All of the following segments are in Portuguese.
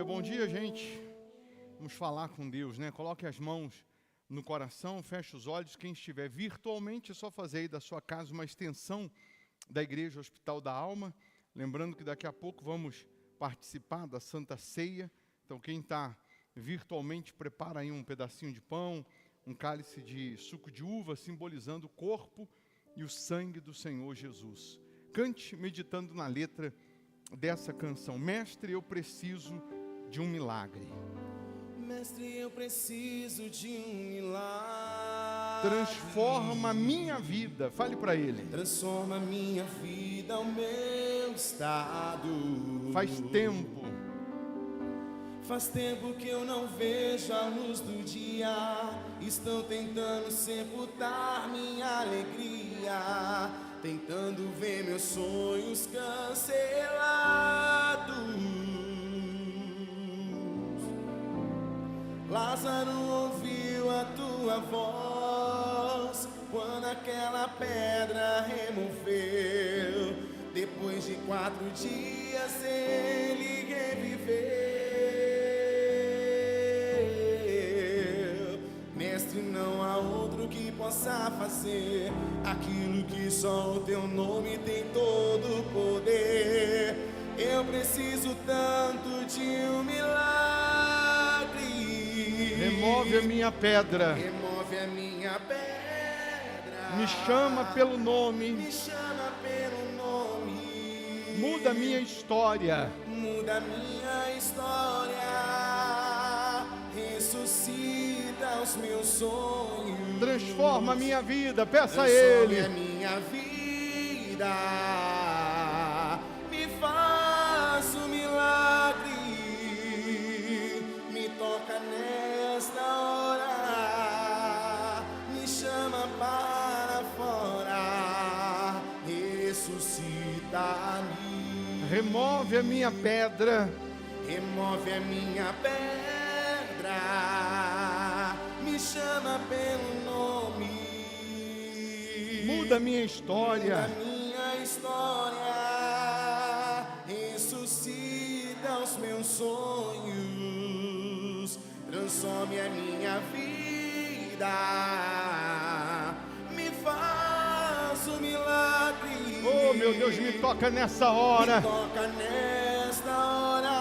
Bom dia, gente. Vamos falar com Deus, né? Coloque as mãos no coração, feche os olhos. Quem estiver virtualmente, é só fazer aí da sua casa uma extensão da Igreja Hospital da Alma. Lembrando que daqui a pouco vamos participar da Santa Ceia. Então, quem está virtualmente, prepara aí um pedacinho de pão, um cálice de suco de uva, simbolizando o corpo e o sangue do Senhor Jesus. Cante meditando na letra dessa canção. Mestre, eu preciso de um milagre. Mestre, eu preciso de um milagre. Transforma a minha vida. Fale para Ele. Transforma a minha vida, o meu estado. Faz tempo que eu não vejo a luz do dia. Estão tentando sepultar minha alegria, tentando ver meus sonhos cancelados. Lázaro ouviu a tua voz quando aquela pedra removeu. Depois de 4 dias ele reviveu. Mestre, não há outro que possa fazer aquilo que só o teu nome tem todo o poder. Eu preciso tanto de um milagre. Remove a minha pedra. Remove a minha pedra. Me chama pelo nome. Me chama pelo nome. Muda a minha história. Muda a minha história. Ressuscita os meus sonhos. Transforma a minha vida. Peça a Transforme Ele. a minha vida. Me faz um milagre. Me toca nesta hora. Me chama para fora. Ressuscita-me. Remove a minha pedra. Remove a minha pedra. Me chama pelo nome. Muda a minha história. Muda a minha história. Ressuscita os meus sonhos. Transforme a minha vida. Me faz um milagre. Oh, meu Deus, me toca nessa hora. Me toca nesta hora.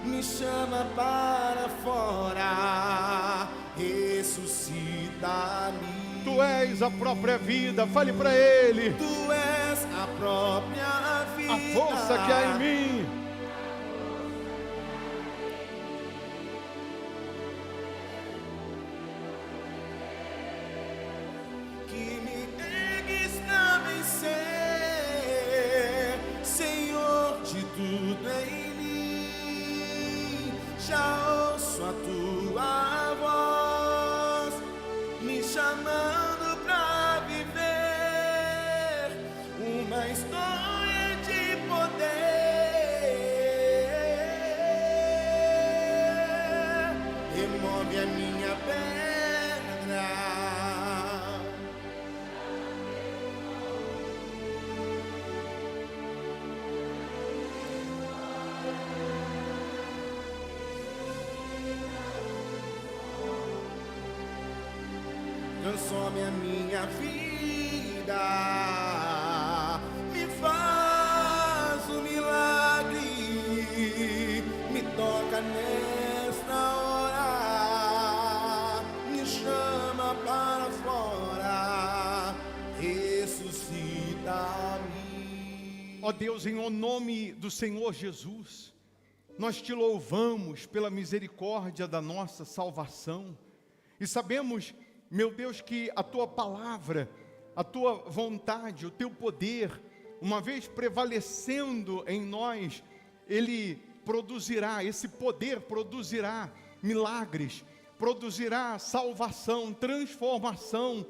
Me chama para fora. Ressuscita-me. Tu és a própria vida. Fale para Ele. Tu és a própria vida. A força que há em mim. Que me ergues pra vencer, Senhor de tudo em mim. Já ouço a tua voz me chamando pra viver uma história de poder. Remove a minha pedra. Transforme a minha vida. Me faz um milagre. Me toca nesta hora. Me chama para fora. Ressuscita-me. Ó Deus, em o nome do Senhor Jesus, nós te louvamos pela misericórdia da nossa salvação. E sabemos, meu Deus, que a Tua palavra, a Tua vontade, o Teu poder, uma vez prevalecendo em nós, Ele produzirá, esse poder produzirá milagres, produzirá salvação, transformação,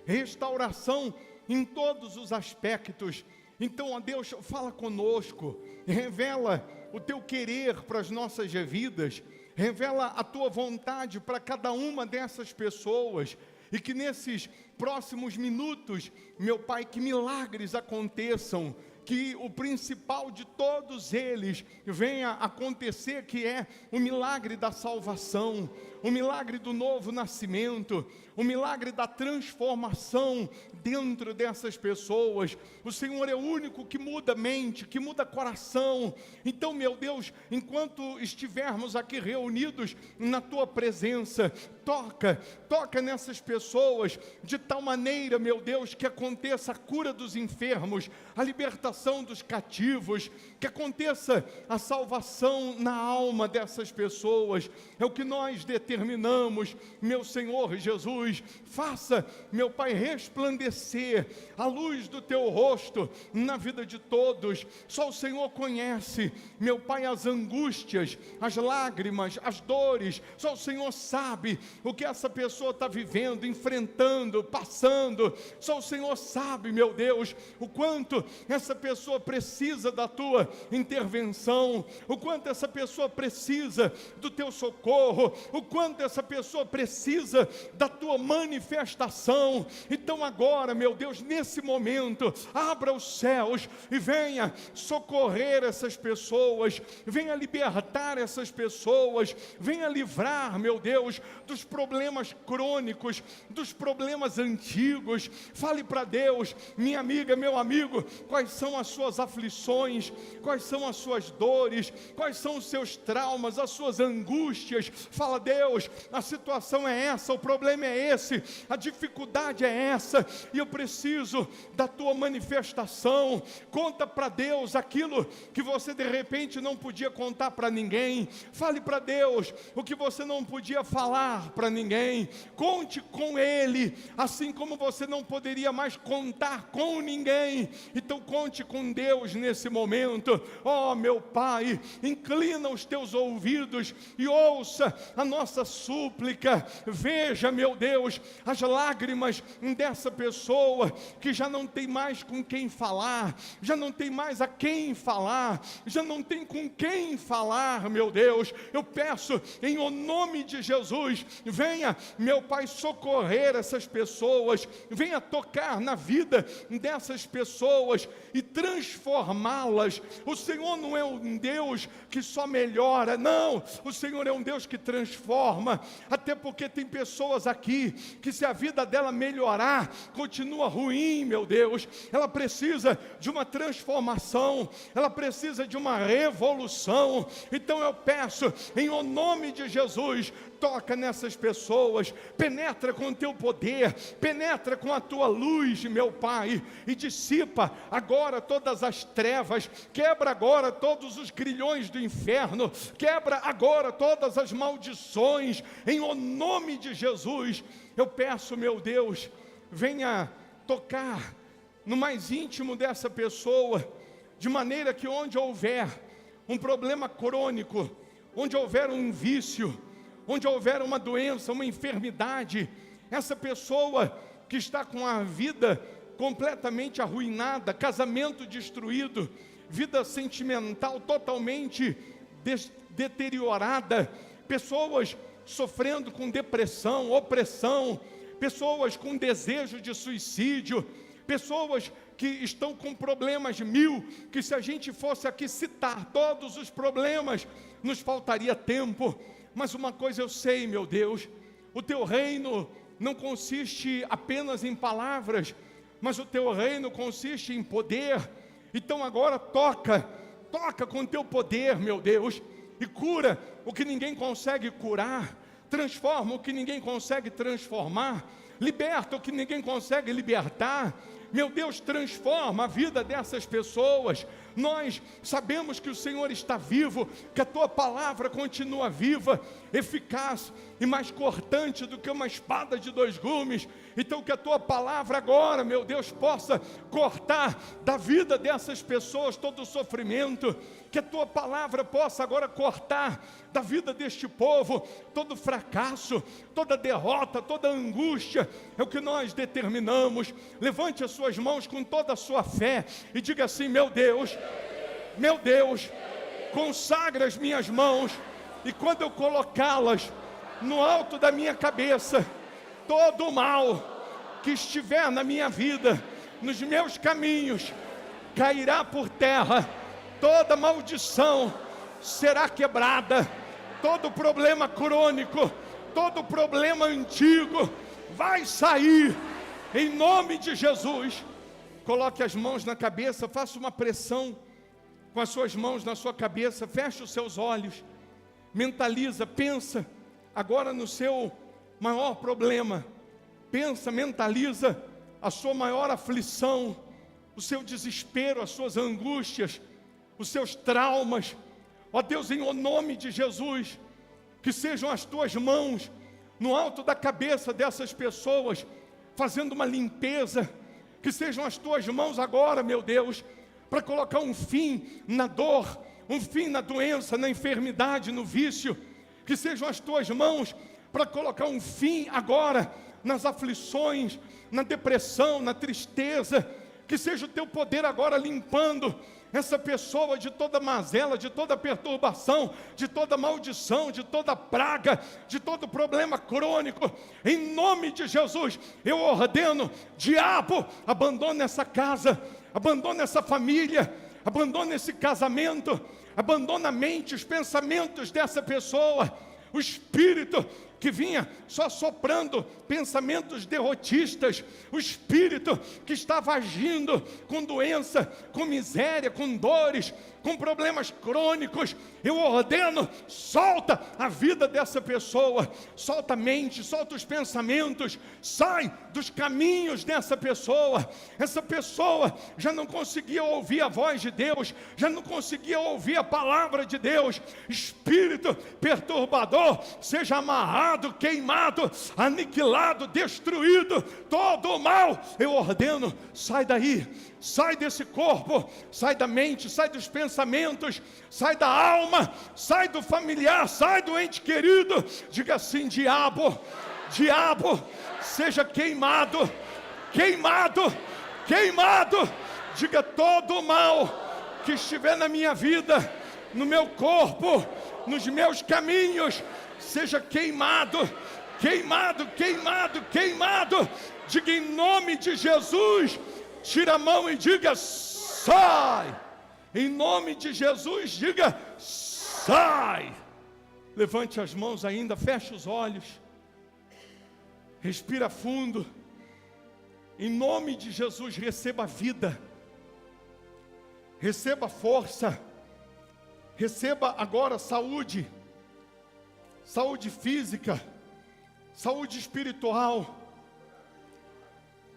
restauração em todos os aspectos. Então, ó Deus, fala conosco, revela o Teu querer para as nossas vidas, revela a Tua vontade para cada uma dessas pessoas, e que nesses próximos minutos, meu Pai, que milagres aconteçam, que o principal de todos eles venha acontecer, que é o milagre da salvação, o milagre do novo nascimento, o milagre da transformação dentro dessas pessoas. O Senhor é o único que muda mente, que muda coração. Então, meu Deus, enquanto estivermos aqui reunidos na Tua presença, toca nessas pessoas, de tal maneira, meu Deus, que aconteça a cura dos enfermos, a libertação dos cativos, que aconteça a salvação na alma dessas pessoas. É o que nós determinamos, meu Senhor Jesus. Faça, meu Pai, resplandecer a luz do Teu rosto na vida de todos. Só o Senhor conhece, meu Pai, as angústias, as lágrimas, as dores. Só o Senhor sabe o que essa pessoa está vivendo, enfrentando, passando. Só o Senhor sabe, meu Deus, o quanto essa pessoa precisa da Tua intervenção, o quanto essa pessoa precisa do Teu socorro, o quanto essa pessoa precisa da Tua manifestação. Então agora, meu Deus, nesse momento, abra os céus e venha socorrer essas pessoas, venha libertar essas pessoas, venha livrar, meu Deus, dos problemas crônicos, dos problemas antigos. Fale para Deus, minha amiga, meu amigo, quais são as suas aflições, quais são as suas dores, quais são os seus traumas, as suas angústias. Fala: Deus, a situação é essa, o problema é esse, a dificuldade é essa, e eu preciso da Tua manifestação. Conta para Deus aquilo que você de repente não podia contar para ninguém. Fale para Deus o que você não podia falar para ninguém. Conte com Ele, assim como você não poderia mais contar com ninguém. Então conte com Deus nesse momento. Oh, meu Pai, inclina os Teus ouvidos e ouça a nossa súplica. Veja, meu Deus, as lágrimas dessa pessoa que já não tem mais com quem falar, já não tem mais a quem falar, já não tem com quem falar, meu Deus. Eu peço em o nome de Jesus, venha, meu Pai, socorrer essas pessoas, venha tocar na vida dessas pessoas e transformá-las. O Senhor não é um Deus que só melhora, não, o Senhor é um Deus que transforma. Até porque tem pessoas aqui que, se a vida dela melhorar, continua ruim, meu Deus. Ela precisa de uma transformação, ela precisa de uma revolução. Então eu peço, em o nome de Jesus, toca nessas pessoas, penetra com o Teu poder, penetra com a Tua luz, meu Pai, e dissipa agora todas as trevas, quebra agora todos os grilhões do inferno, quebra agora todas as maldições, em o nome de Jesus. Eu peço, meu Deus, venha tocar no mais íntimo dessa pessoa, de maneira que onde houver um problema crônico, onde houver um vício, onde houver uma doença, uma enfermidade, essa pessoa que está com a vida completamente arruinada, casamento destruído, vida sentimental totalmente deteriorada, pessoas sofrendo com depressão, opressão, pessoas com desejo de suicídio, pessoas que estão com problemas mil, que se a gente fosse aqui citar todos os problemas, nos faltaria tempo. Mas uma coisa eu sei, meu Deus, o Teu reino não consiste apenas em palavras, mas o Teu reino consiste em poder. Então agora toca com Teu poder, meu Deus, e cura o que ninguém consegue curar, transforma o que ninguém consegue transformar, liberta o que ninguém consegue libertar. Meu Deus, transforma a vida dessas pessoas. Nós sabemos que o Senhor está vivo, que a Tua palavra continua viva, eficaz e mais cortante do que uma espada de 2 gumes. Então que a Tua palavra agora, meu Deus, possa cortar da vida dessas pessoas todo o sofrimento, que a Tua palavra possa agora cortar da vida deste povo todo fracasso, toda derrota, toda angústia. É o que nós determinamos. Levante as suas mãos com toda a sua fé e diga assim: meu Deus, consagra as minhas mãos, e quando eu colocá-las no alto da minha cabeça, todo o mal que estiver na minha vida, nos meus caminhos, cairá por terra, toda maldição será quebrada, todo problema crônico, todo problema antigo vai sair, em nome de Jesus. Coloque as mãos na cabeça, faça uma pressão com as suas mãos na sua cabeça, feche os seus olhos, mentaliza, pensa agora no seu maior problema, pensa, mentaliza a sua maior aflição, o seu desespero, as suas angústias, os seus traumas. Ó Deus, em nome de Jesus, que sejam as tuas mãos no alto da cabeça dessas pessoas, fazendo uma limpeza, que sejam as tuas mãos agora, meu Deus, para colocar um fim na dor, um fim na doença, na enfermidade, no vício, que sejam as tuas mãos para colocar um fim agora nas aflições, na depressão, na tristeza, que seja o teu poder agora limpando essa pessoa de toda mazela, de toda perturbação, de toda maldição, de toda praga, de todo problema crônico. Em nome de Jesus, eu ordeno, diabo, abandona essa casa, abandona essa família, abandona esse casamento, abandona a mente, os pensamentos dessa pessoa, o espírito que vinha só soprando pensamentos derrotistas, o espírito que estava agindo com doença, com miséria, com dores, com problemas crônicos, eu ordeno, solta a vida dessa pessoa, solta a mente, solta os pensamentos, sai dos caminhos dessa pessoa. Essa pessoa já não conseguia ouvir a voz de Deus, já não conseguia ouvir a palavra de Deus. Espírito perturbador, seja amarrado, queimado, aniquilado, destruído, todo o mal, eu ordeno, sai daí, sai desse corpo, sai da mente, sai dos pensamentos, sai da alma, sai do familiar, sai do ente querido. Diga assim: diabo, diabo, seja queimado, queimado, queimado. Diga: todo o mal que estiver na minha vida, no meu corpo, nos meus caminhos, seja queimado, queimado, queimado, queimado. Diga em nome de Jesus, tira a mão e diga: sai. Em nome de Jesus, diga: sai. Levante as mãos ainda, feche os olhos, respira fundo. Em nome de Jesus, receba vida, receba força, receba agora saúde, saúde física, saúde espiritual.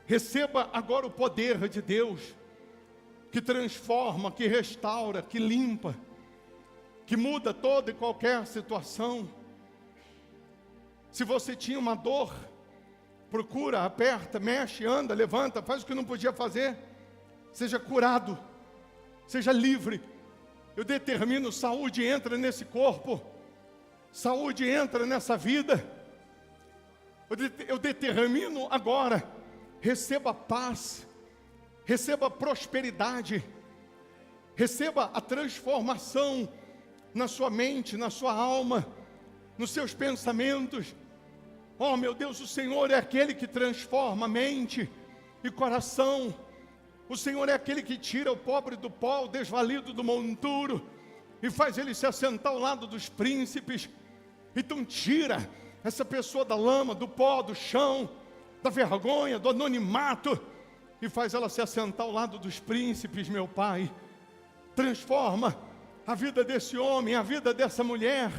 Receba agora o poder de Deus, que transforma, que restaura, que limpa, que muda toda e qualquer situação. Se você tinha uma dor, procura, aperta, mexe, anda, levanta, faz o que não podia fazer. Seja curado, seja livre. Eu determino, saúde entra nesse corpo, saúde entra nessa vida. Eu determino agora, receba paz, receba prosperidade, receba a transformação na sua mente, na sua alma, nos seus pensamentos. Oh meu Deus, o Senhor é aquele que transforma mente e coração. O Senhor é aquele que tira o pobre do pó, o desvalido do monturo, e faz ele se assentar ao lado dos príncipes. Então tira essa pessoa da lama, do pó, do chão, da vergonha, do anonimato, e faz ela se assentar ao lado dos príncipes, meu Pai. Transforma a vida desse homem, a vida dessa mulher,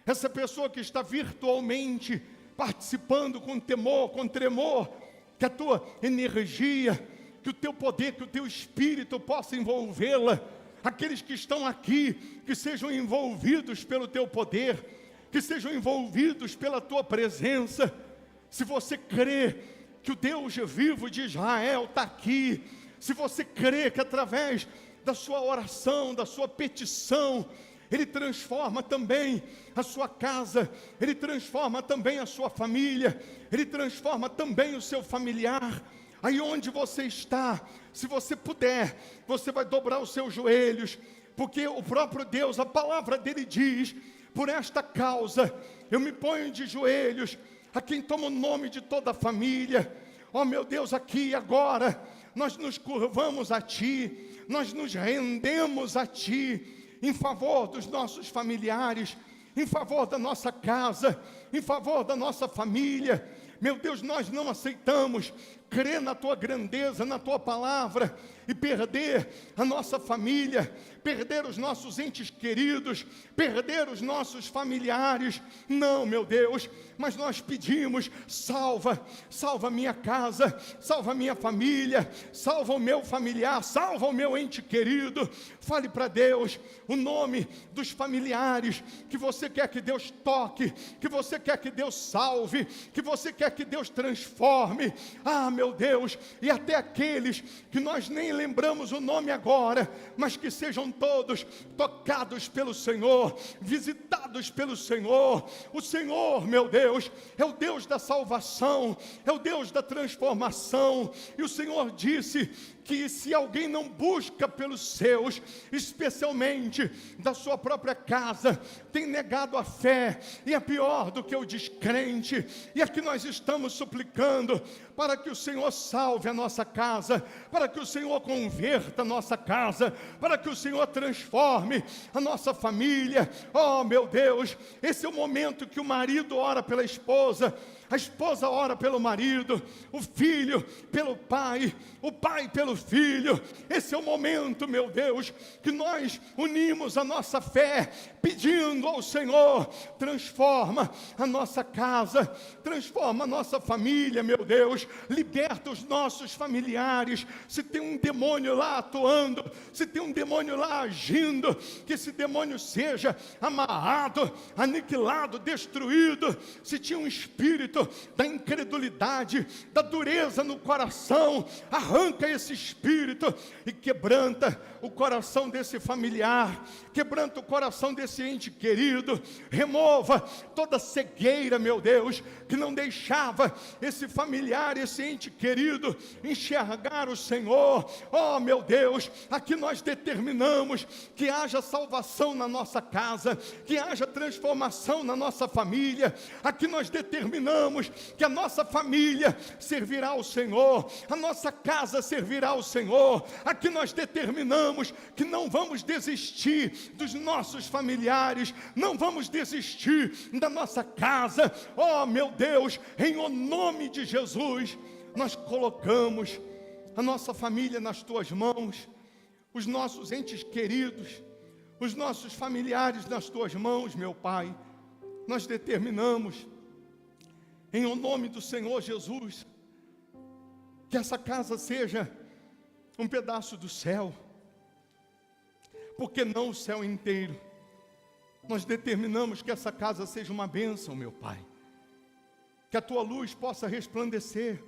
essa pessoa que está virtualmente participando com temor, com tremor, que a tua energia, que o teu poder, que o teu espírito possa envolvê-la. Aqueles que estão aqui, que sejam envolvidos pelo teu poder, que sejam envolvidos pela tua presença. Se você crê que o Deus vivo de Israel está aqui, se você crê que através da sua oração, da sua petição, Ele transforma também a sua casa, Ele transforma também a sua família, Ele transforma também o seu familiar. Aí onde você está, se você puder, você vai dobrar os seus joelhos, porque o próprio Deus, a palavra dele diz: por esta causa eu me ponho de joelhos, a quem toma o nome de toda a família. Oh meu Deus, aqui e agora, nós nos curvamos a Ti, nós nos rendemos a Ti, em favor dos nossos familiares, em favor da nossa casa, em favor da nossa família. Meu Deus, nós não aceitamos crer na Tua grandeza, na Tua palavra, e perder a nossa família, perder os nossos entes queridos, perder os nossos familiares. Não, meu Deus, mas nós pedimos: salva a minha casa, salva a minha família, salva o meu familiar, salva o meu ente querido. Fale para Deus o nome dos familiares que você quer que Deus toque, que você quer que Deus salve, que você quer que Deus transforme. Ah, meu Deus, e até aqueles que nós nem lembramos o nome agora, mas que sejam todos tocados pelo Senhor, visitados pelo Senhor. O Senhor, meu Deus, é o Deus da salvação, é o Deus da transformação. E o Senhor disse que se alguém não busca pelos seus, especialmente da sua própria casa, tem negado a fé, e é pior do que o descrente. E aqui nós estamos suplicando para que o Senhor salve a nossa casa, para que o Senhor converta a nossa casa, para que o Senhor transforme a nossa família. Oh, meu Deus, esse é o momento que o marido ora pela esposa, a esposa ora pelo marido, o filho pelo pai, o pai pelo filho. Esse é o momento, meu Deus, que nós unimos a nossa fé, pedindo ao Senhor: transforma a nossa casa, transforma a nossa família, meu Deus, liberta os nossos familiares. Se tem um demônio lá atuando, se tem um demônio lá agindo, que esse demônio seja amarrado, aniquilado, destruído. Se tinha um espírito da incredulidade, da dureza no coração, arranca esse espírito e quebranta o coração desse familiar, quebranta o coração desse ente querido. Remova toda cegueira, meu Deus, que não deixava esse familiar, esse ente querido enxergar o Senhor. Oh, meu Deus, aqui nós determinamos que haja salvação na nossa casa, que haja transformação na nossa família. Aqui nós determinamos que a nossa família servirá ao Senhor, a nossa casa servirá ao Senhor. Aqui nós determinamos que não vamos desistir dos nossos familiares, não vamos desistir da nossa casa. Oh, meu Deus, em o nome de Jesus, nós colocamos a nossa família nas Tuas mãos, os nossos entes queridos, os nossos familiares nas Tuas mãos, meu Pai. Nós determinamos, em o nome do Senhor Jesus, que essa casa seja um pedaço do céu, porque não o céu inteiro. Nós determinamos que essa casa seja uma bênção, meu Pai, que a Tua luz possa resplandecer,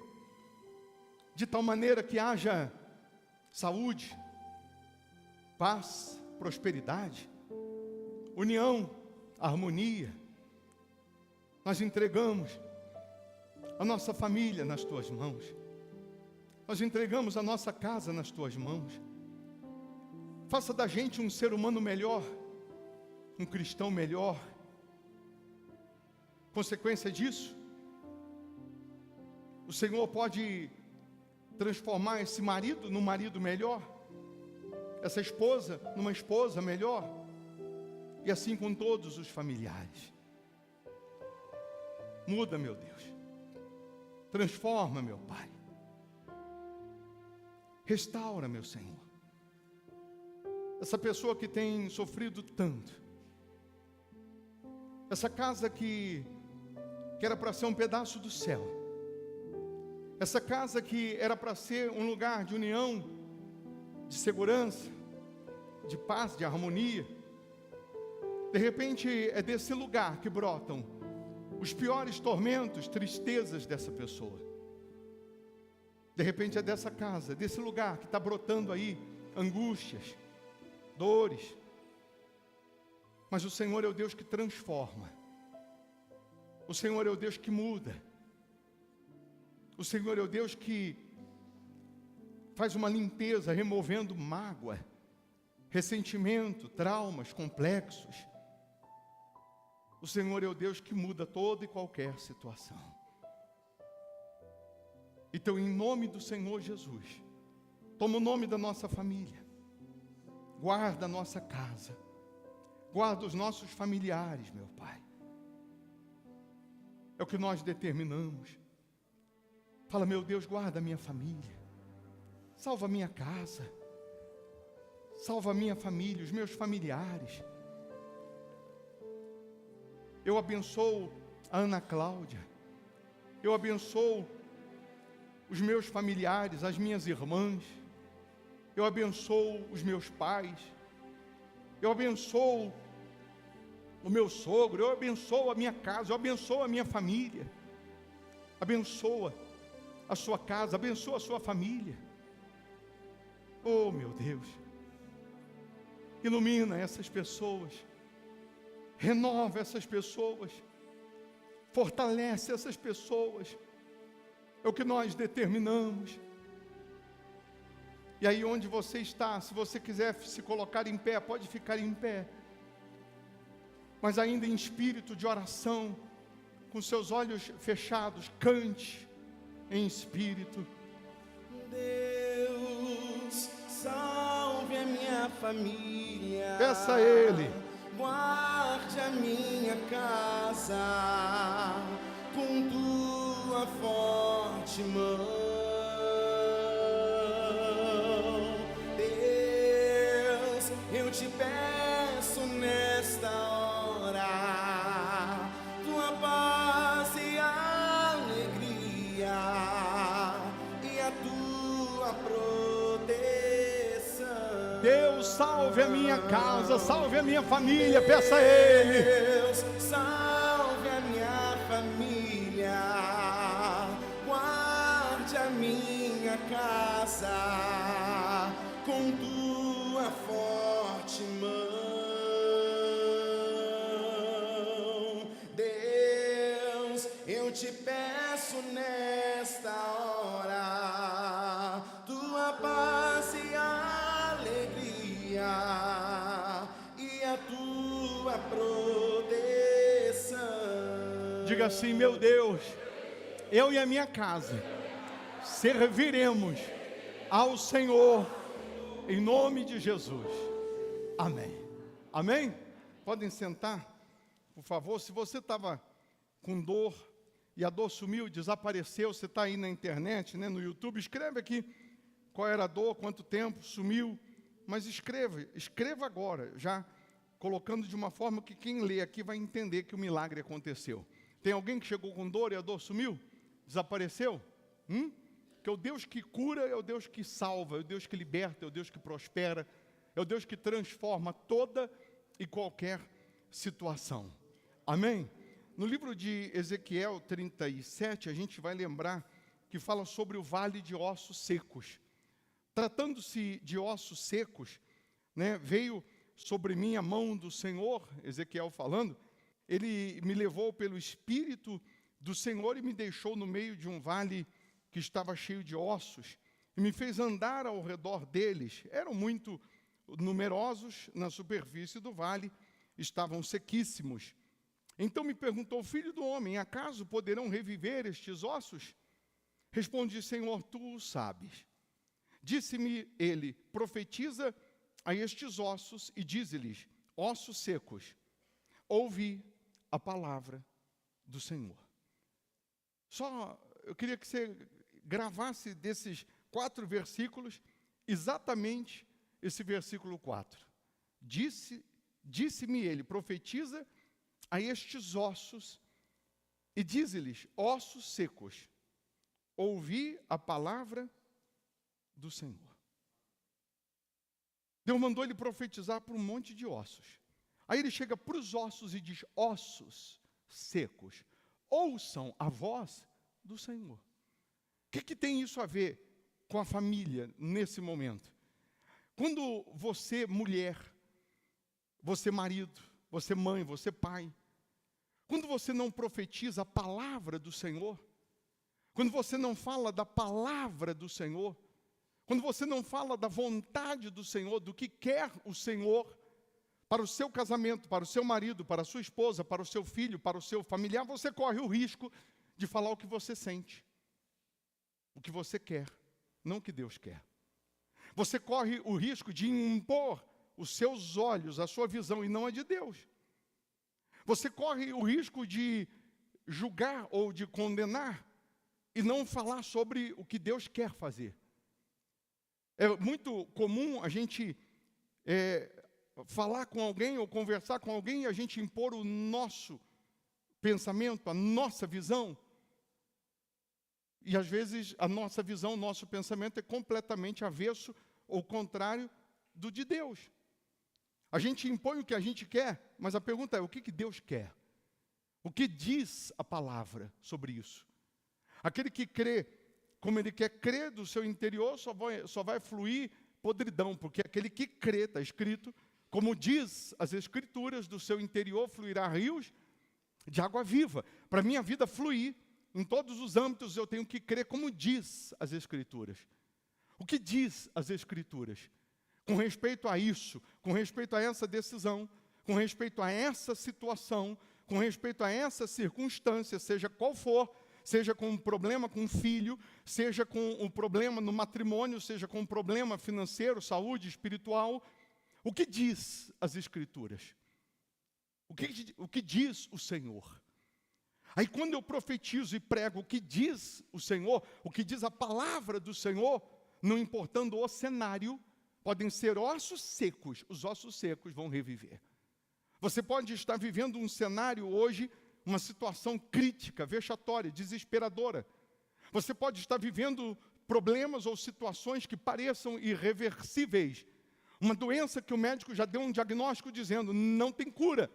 de tal maneira que haja saúde, paz, prosperidade, união, harmonia. Nós entregamos a nossa família nas Tuas mãos, nós entregamos a nossa casa nas Tuas mãos. Faça da gente um ser humano melhor, um cristão melhor. Consequência disso, o Senhor pode transformar esse marido num marido melhor, essa esposa numa esposa melhor, e assim com todos os familiares. Muda, meu Deus, transforma, meu Pai, restaura, meu Senhor, essa pessoa que tem sofrido tanto, essa casa que era para ser um pedaço do céu, essa casa que era para ser um lugar de união, de segurança, de paz, de harmonia. De repente é desse lugar que brotam os piores tormentos, tristezas dessa pessoa. De repente é dessa casa, desse lugar que está brotando aí angústias, dores. Mas o Senhor é o Deus que transforma. O Senhor é o Deus que muda. O Senhor é o Deus que faz uma limpeza, removendo mágoa, ressentimento, traumas, complexos. O Senhor é o Deus que muda toda e qualquer situação. Então, em nome do Senhor Jesus, toma o nome da nossa família, guarda a nossa casa, guarda os nossos familiares, meu Pai. É o que nós determinamos. Fala, meu Deus, guarda a minha família, salva a minha casa, salva a minha família, os meus familiares. Eu abençoo a Ana Cláudia, eu abençoo os meus familiares, as minhas irmãs, eu abençoo os meus pais, eu abençoo o meu sogro, eu abençoo a minha casa, eu abençoo a minha família, abençoa a sua casa, abençoa a sua família. Oh, meu Deus, ilumina essas pessoas, renova essas pessoas, fortalece essas pessoas. É o que nós determinamos. E aí onde você está, se você quiser se colocar em pé, pode ficar em pé, mas ainda em espírito de oração, com seus olhos fechados, cante em espírito. Deus, salve a minha família, Peça a Ele, guarde a minha casa com tua forte mão. Deus, eu te peço nesta hora tua paz e alegria e a tua proteção. Deus, salve a minha casa, salve a minha família, peça a Ele. Deus, salve a minha família, guarde a minha casa com tua forte mão. Deus, eu te peço nesta hora tua paz e alegria e a tua proteção. Diga assim, meu Deus, eu e a minha casa serviremos ao Senhor, em nome de Jesus. Amém. Amém? Podem sentar, por favor. Se você estava com dor e a dor sumiu, desapareceu, você está aí na internet, né, no YouTube, escreve aqui qual era a dor, quanto tempo, sumiu. Mas escreva agora, já colocando de uma forma que quem lê aqui vai entender que o milagre aconteceu. Tem alguém que chegou com dor e a dor sumiu? Desapareceu? Que o Deus que cura é o Deus que salva, é o Deus que liberta, é o Deus que prospera, é o Deus que transforma toda e qualquer situação. Amém? No livro de Ezequiel 37, a gente vai lembrar que fala sobre o vale de ossos secos. Tratando-se de ossos secos, né, veio sobre mim a mão do Senhor, Ezequiel falando, ele me levou pelo Espírito do Senhor e me deixou no meio de um vale que estava cheio de ossos, e me fez andar ao redor deles. Eram muito numerosos, na superfície do vale, estavam sequíssimos. Então me perguntou, filho do homem, acaso poderão reviver estes ossos? Respondi, Senhor, tu o sabes. Disse-me ele, profetiza a estes ossos e dize-lhes, ossos secos, ouvi a palavra do Senhor. Só eu queria que você gravasse desses 4 versículos, exatamente esse versículo 4. Disse-me ele, profetiza a estes ossos e dize-lhes, ossos secos, ouvi a palavra do Senhor. Deus mandou ele profetizar para um monte de ossos. Aí ele chega para os ossos e diz, ossos secos, ouçam a voz do Senhor. O que tem isso a ver com a família nesse momento? Quando você, mulher, você marido, você mãe, você pai, quando você não profetiza a palavra do Senhor, quando você não fala da palavra do Senhor, quando você não fala da vontade do Senhor, do que quer o Senhor para o seu casamento, para o seu marido, para a sua esposa, para o seu filho, para o seu familiar, você corre o risco de falar o que você sente, o que você quer, não o que Deus quer. Você corre o risco de impor os seus olhos, a sua visão, e não a de Deus. Você corre o risco de julgar ou de condenar e não falar sobre o que Deus quer fazer. É muito comum a gente falar com alguém ou conversar com alguém e a gente impor o nosso pensamento, a nossa visão. E às vezes a nossa visão, o nosso pensamento é completamente avesso ou contrário do de Deus. A gente impõe o que a gente quer, mas a pergunta é: o que Deus quer? O que diz a palavra sobre isso? Aquele que crê como ele quer crer do seu interior, só vai fluir podridão, porque aquele que crê, está escrito, como diz as Escrituras, do seu interior fluirá rios de água viva. Para a minha vida fluir, em todos os âmbitos, eu tenho que crer como diz as Escrituras. O que diz as Escrituras? Com respeito a isso, com respeito a essa decisão, com respeito a essa situação, com respeito a essa circunstância, seja qual for, seja com um problema com um filho, seja com um problema no matrimônio, seja com um problema financeiro, saúde, espiritual, o que diz as Escrituras? O que diz o Senhor? Aí quando eu profetizo e prego o que diz o Senhor, o que diz a palavra do Senhor, não importando o cenário, podem ser ossos secos, os ossos secos vão reviver. Você pode estar vivendo um cenário hoje, uma situação crítica, vexatória, desesperadora. Você pode estar vivendo problemas ou situações que pareçam irreversíveis. Uma doença que o médico já deu um diagnóstico dizendo, não tem cura.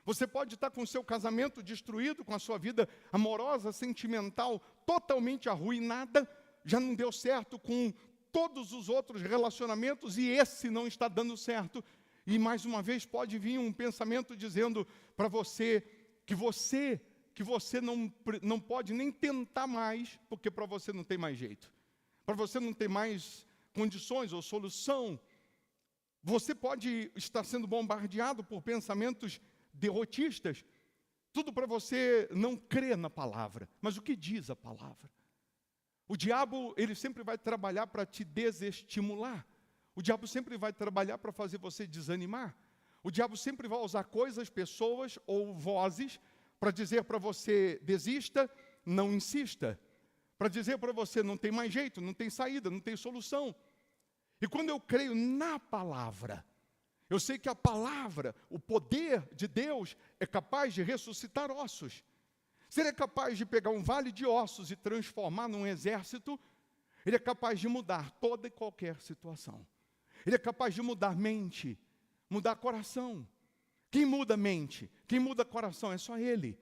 Você pode estar com o seu casamento destruído, com a sua vida amorosa, sentimental, totalmente arruinada, já não deu certo com todos os outros relacionamentos e esse não está dando certo. E mais uma vez pode vir um pensamento dizendo para você que você não pode nem tentar mais, porque para você não tem mais jeito. Para você não tem mais condições ou solução. Você pode estar sendo bombardeado por pensamentos derrotistas. Tudo para você não crer na palavra. Mas o que diz a palavra? O diabo, ele sempre vai trabalhar para te desestimular. O diabo sempre vai trabalhar para fazer você desanimar. O diabo sempre vai usar coisas, pessoas ou vozes para dizer para você, desista, não insista. Para dizer para você, não tem mais jeito, não tem saída, não tem solução. E quando eu creio na palavra, eu sei que a palavra, o poder de Deus é capaz de ressuscitar ossos. Se ele é capaz de pegar um vale de ossos e transformar num exército, ele é capaz de mudar toda e qualquer situação. Ele é capaz de mudar mente, mudar coração. Quem muda mente, quem muda coração é só Ele.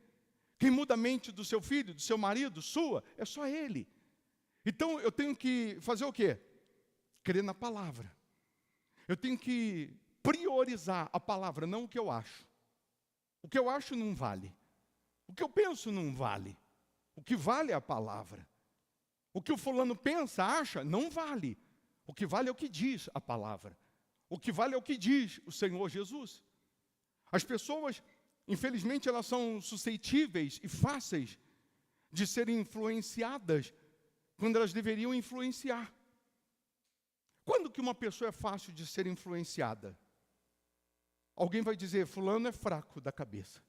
Quem muda a mente do seu filho, do seu marido, sua, é só Ele. Então eu tenho que fazer o quê? Crer na palavra. Eu tenho que priorizar a palavra, não o que eu acho. O que eu acho não vale. O que eu penso não vale. O que vale é a palavra. O que o fulano pensa, acha, não vale. O que vale é o que diz a palavra. O que vale é o que diz o Senhor Jesus. As pessoas, infelizmente, elas são suscetíveis e fáceis de serem influenciadas quando elas deveriam influenciar. Quando que uma pessoa é fácil de ser influenciada? Alguém vai dizer, fulano é fraco da cabeça.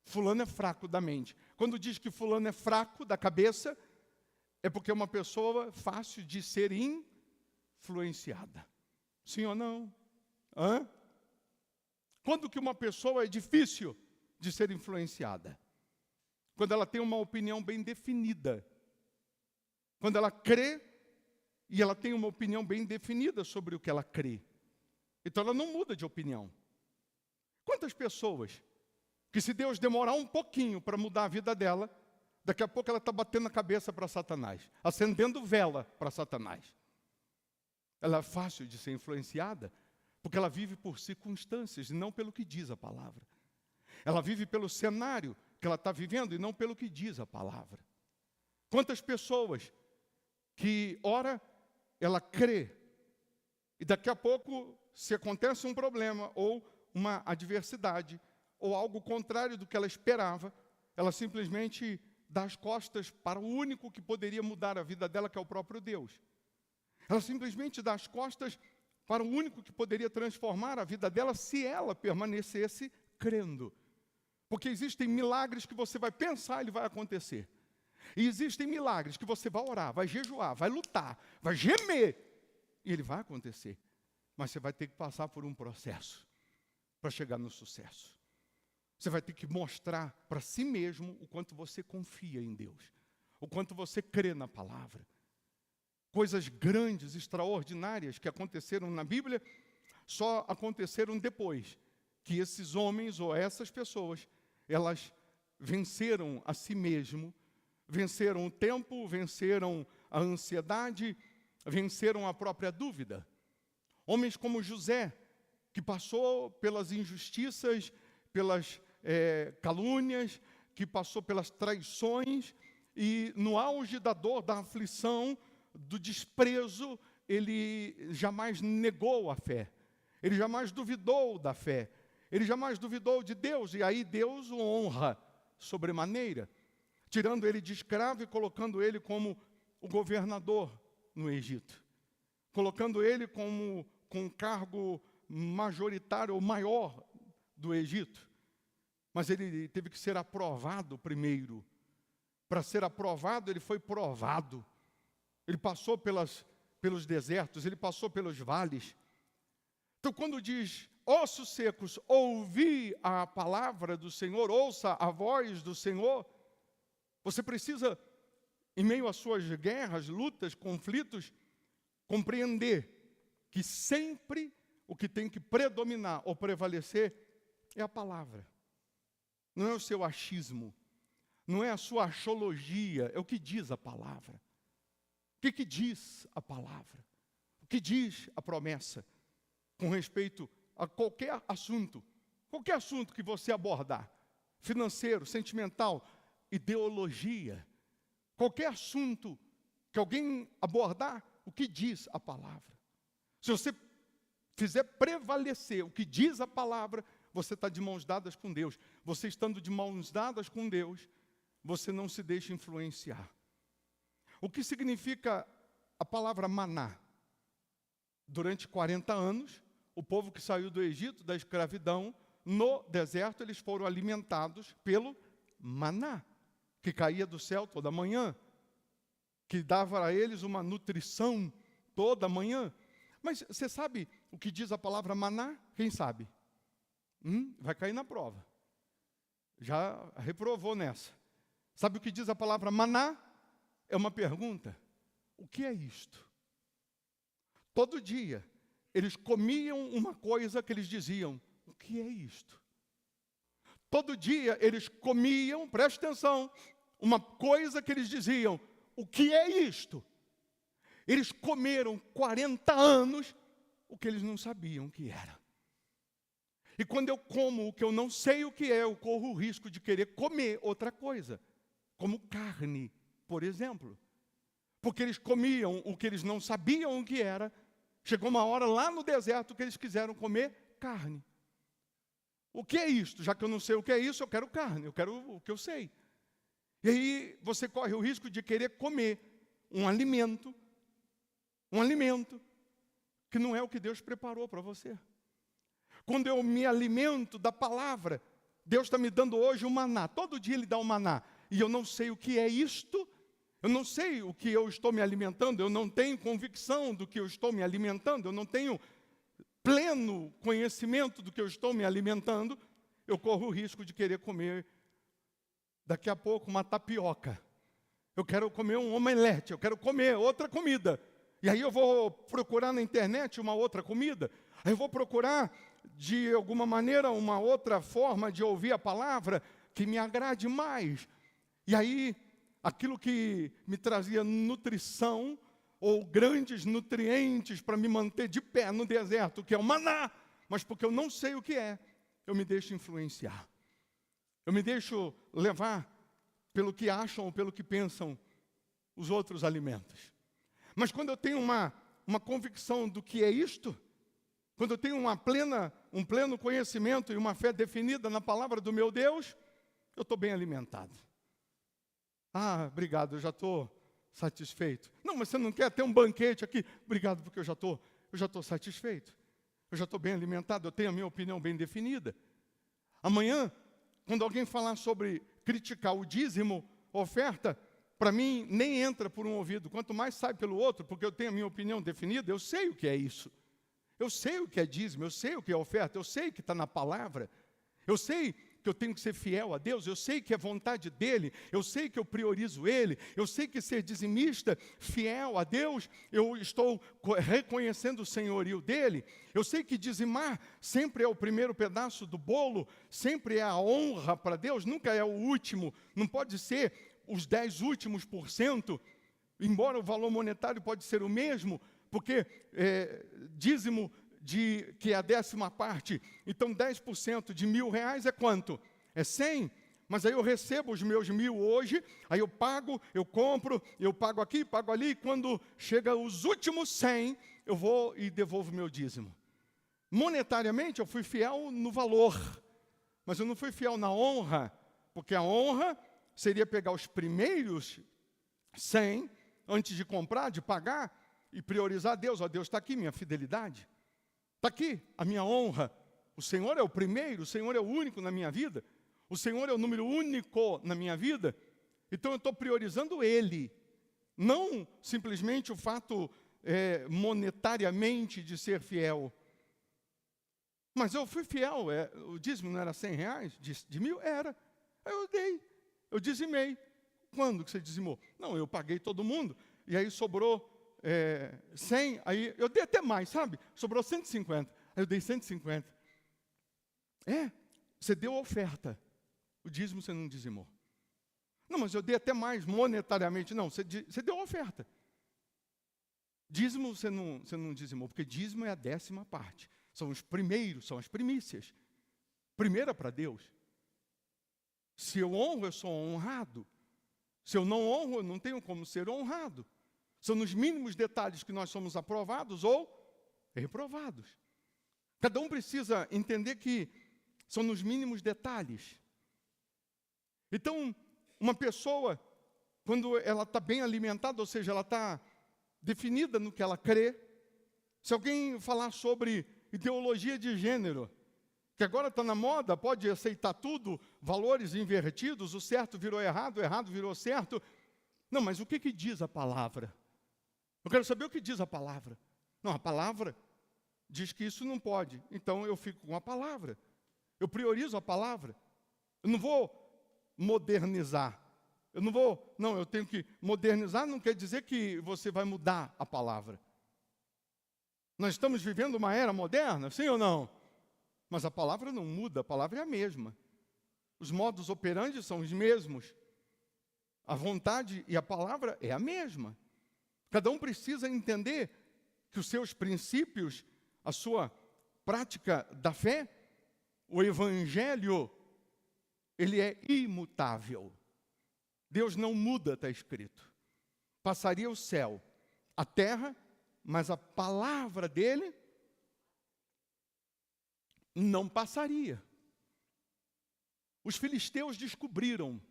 Fulano é fraco da mente. Quando diz que fulano é fraco da cabeça, é porque é uma pessoa fácil de ser influenciada. Sim ou não? Hã? Quando que uma pessoa é difícil de ser influenciada? Quando ela tem uma opinião bem definida. Quando ela crê e ela tem uma opinião bem definida sobre o que ela crê. Então ela não muda de opinião. Quantas pessoas que se Deus demorar um pouquinho para mudar a vida dela, daqui a pouco ela está batendo a cabeça para Satanás, acendendo vela para Satanás. Ela é fácil de ser influenciada, porque ela vive por circunstâncias e não pelo que diz a palavra. Ela vive pelo cenário que ela está vivendo e não pelo que diz a palavra. Quantas pessoas que, ora, ela crê, e daqui a pouco, se acontece um problema, ou uma adversidade, ou algo contrário do que ela esperava, ela simplesmente dá as costas para o único que poderia mudar a vida dela, que é o próprio Deus. Ela simplesmente dá as costas para o único que poderia transformar a vida dela se ela permanecesse crendo. Porque existem milagres que você vai pensar e ele vai acontecer. E existem milagres que você vai orar, vai jejuar, vai lutar, vai gemer, e ele vai acontecer. Mas você vai ter que passar por um processo para chegar no sucesso. Você vai ter que mostrar para si mesmo o quanto você confia em Deus, o quanto você crê na palavra. Coisas grandes, extraordinárias que aconteceram na Bíblia, só aconteceram depois que esses homens ou essas pessoas, elas venceram a si mesmo, venceram o tempo, venceram a ansiedade, venceram a própria dúvida. Homens como José, que passou pelas injustiças, pelas calúnias, que passou pelas traições, e no auge da dor, da aflição, do desprezo, ele jamais negou a fé. Ele jamais duvidou da fé. Ele jamais duvidou de Deus. E aí Deus o honra sobremaneira, tirando ele de escravo e colocando ele como o governador no Egito. Colocando ele como com um cargo majoritário ou maior do Egito. Mas ele teve que ser aprovado primeiro. Para ser aprovado, ele foi provado. Ele passou pelos desertos, ele passou pelos vales. Então, quando diz, ossos secos, ouvi a palavra do Senhor, ouça a voz do Senhor, você precisa, em meio às suas guerras, lutas, conflitos, compreender que sempre o que tem que predominar ou prevalecer é a palavra. Não é o seu achismo, não é a sua axologia, é o que diz a palavra. O que diz a palavra? O que diz a promessa com respeito a qualquer assunto que você abordar, financeiro, sentimental, ideologia, qualquer assunto que alguém abordar, o que diz a palavra? Se você fizer prevalecer o que diz a palavra, você está de mãos dadas com Deus. Você estando de mãos dadas com Deus, você não se deixa influenciar. O que significa a palavra maná? Durante 40 anos, o povo que saiu do Egito, da escravidão, no deserto, eles foram alimentados pelo maná, que caía do céu toda manhã, que dava a eles uma nutrição toda manhã. Mas você sabe o que diz a palavra maná? Quem sabe? Vai cair na prova. Já reprovou nessa. Sabe o que diz a palavra maná? É uma pergunta. O que é isto? Todo dia, eles comiam uma coisa que eles diziam, o que é isto? Todo dia, eles comiam, preste atenção, uma coisa que eles diziam, o que é isto? Eles comeram 40 anos o que eles não sabiam o que era. E quando eu como o que eu não sei o que é, eu corro o risco de querer comer outra coisa, como carne, por exemplo. Porque eles comiam o que eles não sabiam o que era. Chegou uma hora lá no deserto que eles quiseram comer carne. O que é isto? Já que eu não sei o que é isso, eu quero carne, eu quero o que eu sei. E aí você corre o risco de querer comer um alimento que não é o que Deus preparou para você. Quando eu me alimento da palavra, Deus está me dando hoje o maná. Todo dia Ele dá o maná. E eu não sei o que é isto. Eu não sei o que eu estou me alimentando. Eu não tenho convicção do que eu estou me alimentando. Eu não tenho pleno conhecimento do que eu estou me alimentando. Eu corro o risco de querer comer, daqui a pouco, uma tapioca. Eu quero comer um omelete. Eu quero comer outra comida. E aí eu vou procurar na internet uma outra comida. Aí eu vou procurar, de alguma maneira, uma outra forma de ouvir a palavra que me agrade mais. E aí, aquilo que me trazia nutrição, ou grandes nutrientes para me manter de pé no deserto, que é o maná, mas porque eu não sei o que é, eu me deixo influenciar. Eu me deixo levar pelo que acham ou pelo que pensam os outros alimentos. Mas quando eu tenho uma convicção do que é isto, quando eu tenho um pleno conhecimento e uma fé definida na palavra do meu Deus, eu estou bem alimentado. Ah, obrigado, eu já estou satisfeito. Não, mas você não quer ter um banquete aqui? Obrigado, porque eu já estou satisfeito. Eu já estou bem alimentado, eu tenho a minha opinião bem definida. Amanhã, quando alguém falar sobre criticar o dízimo, oferta, para mim nem entra por um ouvido, quanto mais sai pelo outro, porque eu tenho a minha opinião definida, eu sei o que é isso. Eu sei o que é dízimo, eu sei o que é oferta, eu sei que está na palavra. Eu sei que eu tenho que ser fiel a Deus, eu sei que é vontade dEle, eu sei que eu priorizo Ele, eu sei que ser dizimista, fiel a Deus, eu estou reconhecendo o senhorio dEle, eu sei que dizimar sempre é o primeiro pedaço do bolo, sempre é a honra para Deus, nunca é o último, não pode ser os 10 últimos %, embora o valor monetário pode ser o mesmo, porque dízimo que é a 10ª parte, então 10% de R$1.000 é quanto? É 100, mas aí eu recebo os meus 1.000 hoje, aí eu pago, eu compro, eu pago aqui, pago ali, e quando chega os últimos 100, eu vou e devolvo meu dízimo. Monetariamente eu fui fiel no valor, mas eu não fui fiel na honra, porque a honra seria pegar os primeiros 100, antes de comprar, de pagar, e priorizar Deus. Ó, Deus, está aqui minha fidelidade. Está aqui a minha honra. O Senhor é o primeiro, o Senhor é o único na minha vida. O Senhor é o número único na minha vida. Então eu estou priorizando Ele. Não simplesmente o fato monetariamente de ser fiel. Mas eu fui fiel. O dízimo não era R$100? De 1.000? Era. Aí eu dei. Eu dizimei. Quando que você dizimou? Não, eu paguei todo mundo. E aí sobrou 100, aí eu dei até mais, sabe? Sobrou 150, aí eu dei 150. Você deu a oferta, o dízimo você não dizimou. Não, mas eu dei até mais monetariamente. Não, você deu a oferta. Dízimo você não dizimou, porque dízimo é a 10ª parte. São os primeiros, são as primícias. Primeira para Deus. Se eu honro, eu sou honrado. Se eu não honro, eu não tenho como ser honrado. São nos mínimos detalhes que nós somos aprovados ou reprovados. Cada um precisa entender que são nos mínimos detalhes. Então, uma pessoa, quando ela está bem alimentada, ou seja, ela está definida no que ela crê, se alguém falar sobre ideologia de gênero, que agora está na moda, pode aceitar tudo, valores invertidos, o certo virou errado, o errado virou certo. Não, mas o que diz a palavra? Eu quero saber o que diz a palavra. Não, a palavra diz que isso não pode. Então eu fico com a palavra. Eu priorizo a palavra. Eu não vou modernizar. Eu tenho que modernizar, não quer dizer que você vai mudar a palavra. Nós estamos vivendo uma era moderna, sim ou não? Mas a palavra não muda, a palavra é a mesma. Os modus operandi são os mesmos. A vontade e a palavra é a mesma. Cada um precisa entender que os seus princípios, a sua prática da fé, o evangelho, ele é imutável. Deus não muda, está escrito. Passaria o céu, a terra, mas a palavra dele não passaria. Os filisteus descobriram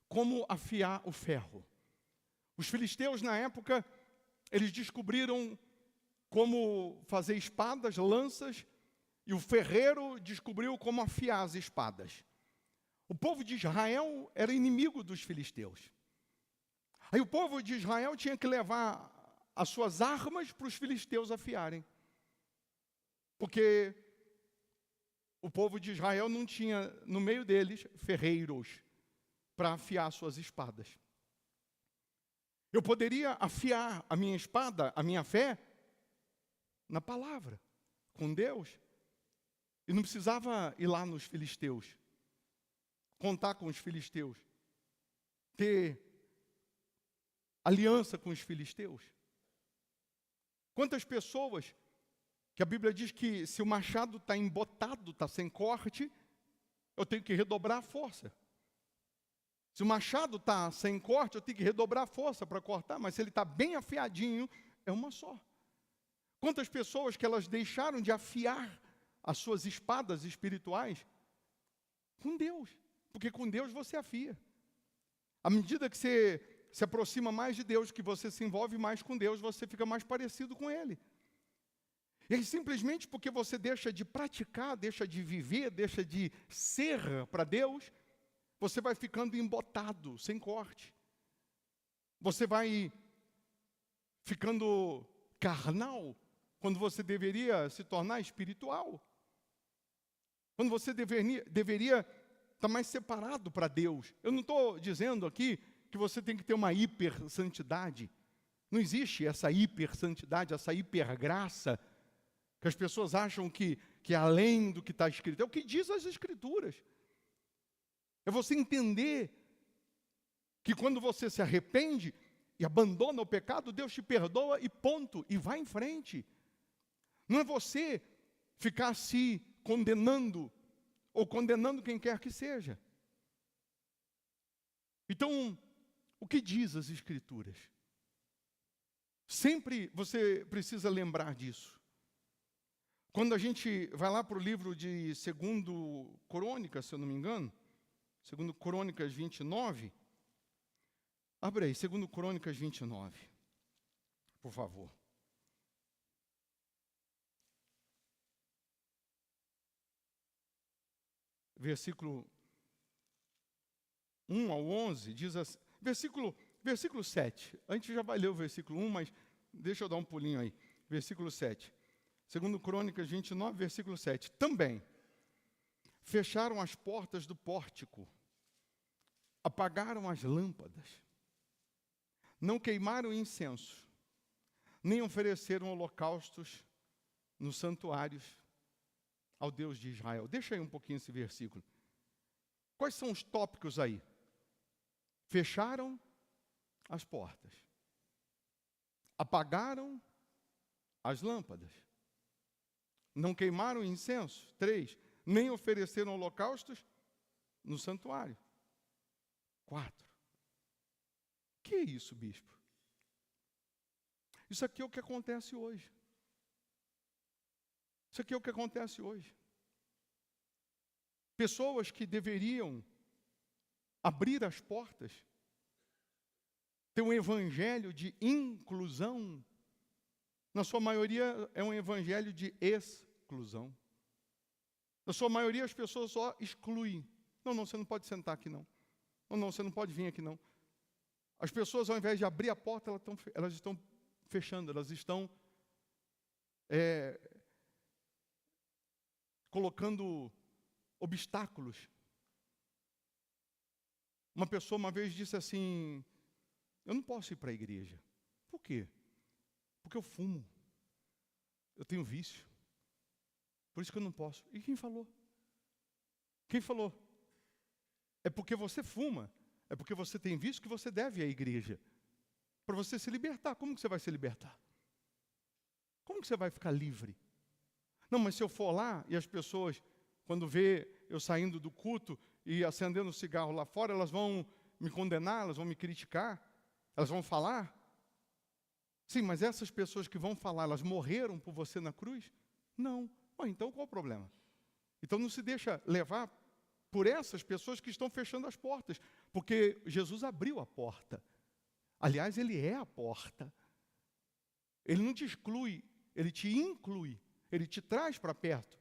como afiar o ferro. Os filisteus, na época, eles descobriram como fazer espadas, lanças, e o ferreiro descobriu como afiar as espadas. O povo de Israel era inimigo dos filisteus. Aí o povo de Israel tinha que levar as suas armas para os filisteus afiarem. Porque o povo de Israel não tinha, no meio deles, ferreiros para afiar suas espadas. Eu poderia afiar a minha espada, a minha fé, na palavra, com Deus. E não precisava ir lá nos filisteus, contar com os filisteus, ter aliança com os filisteus. Quantas pessoas que a Bíblia diz que se o machado está embotado, está sem corte, eu tenho que redobrar a força. Se o machado está sem corte, eu tenho que redobrar a força para cortar, mas se ele está bem afiadinho, é uma só. Quantas pessoas que elas deixaram de afiar as suas espadas espirituais com Deus, porque com Deus você afia. À medida que você se aproxima mais de Deus, que você se envolve mais com Deus, você fica mais parecido com Ele. E aí, simplesmente porque você deixa de praticar, deixa de viver, deixa de ser para Deus, você vai ficando embotado, sem corte. Você vai ficando carnal, quando você deveria se tornar espiritual. Quando você deveria estar mais separado para Deus. Eu não estou dizendo aqui que você tem que ter uma hipersantidade. Não existe essa hipersantidade, essa hipergraça, que as pessoas acham que é além do que está escrito. É o que diz as Escrituras. É você entender que quando você se arrepende e abandona o pecado, Deus te perdoa e ponto, e vai em frente. Não é você ficar se condenando, ou condenando quem quer que seja. Então, o que diz as Escrituras? Sempre você precisa lembrar disso. Quando a gente vai lá para o livro de 2 Crônicas, se eu não me engano, 2 Crônicas 29, abre aí, 2 Crônicas 29, por favor. Versículo 1 ao 11, diz assim, versículo 7, a gente já vai ler o versículo 1, mas deixa eu dar um pulinho aí, versículo 7. 2 Crônicas 29, versículo 7. Também fecharam as portas do pórtico, apagaram as lâmpadas, não queimaram incenso, nem ofereceram holocaustos nos santuários ao Deus de Israel. Deixa aí um pouquinho esse versículo. Quais são os tópicos aí? Fecharam as portas, apagaram as lâmpadas, não queimaram incenso. 3, nem ofereceram holocaustos no santuário. 4. Que é isso, bispo? Isso aqui é o que acontece hoje. Isso aqui é o que acontece hoje. Pessoas que deveriam abrir as portas, ter um evangelho de inclusão, na sua maioria é um evangelho de exclusão. Na sua maioria as pessoas só excluem. Não, você não pode sentar aqui não. Não, você não pode vir aqui não. As pessoas, ao invés de abrir a porta, elas estão fechando, elas estão colocando obstáculos. Uma pessoa uma vez disse assim, eu não posso ir para a igreja. Por quê? Porque eu fumo. Eu tenho vício. Por isso que eu não posso. E quem falou? Quem falou? É porque você fuma. É porque você tem vício que você deve ir à igreja. Para você se libertar. Como que você vai se libertar? Como que você vai ficar livre? Não, mas se eu for lá e as pessoas, quando vê eu saindo do culto e acendendo o cigarro lá fora, elas vão me condenar, elas vão me criticar, elas vão falar. Sim, mas essas pessoas que vão falar, elas morreram por você na cruz? Não. Então qual o problema? Então não se deixa levar por essas pessoas que estão fechando as portas, porque Jesus abriu a porta. Aliás, Ele é a porta. Ele não te exclui, Ele te inclui, Ele te traz para perto.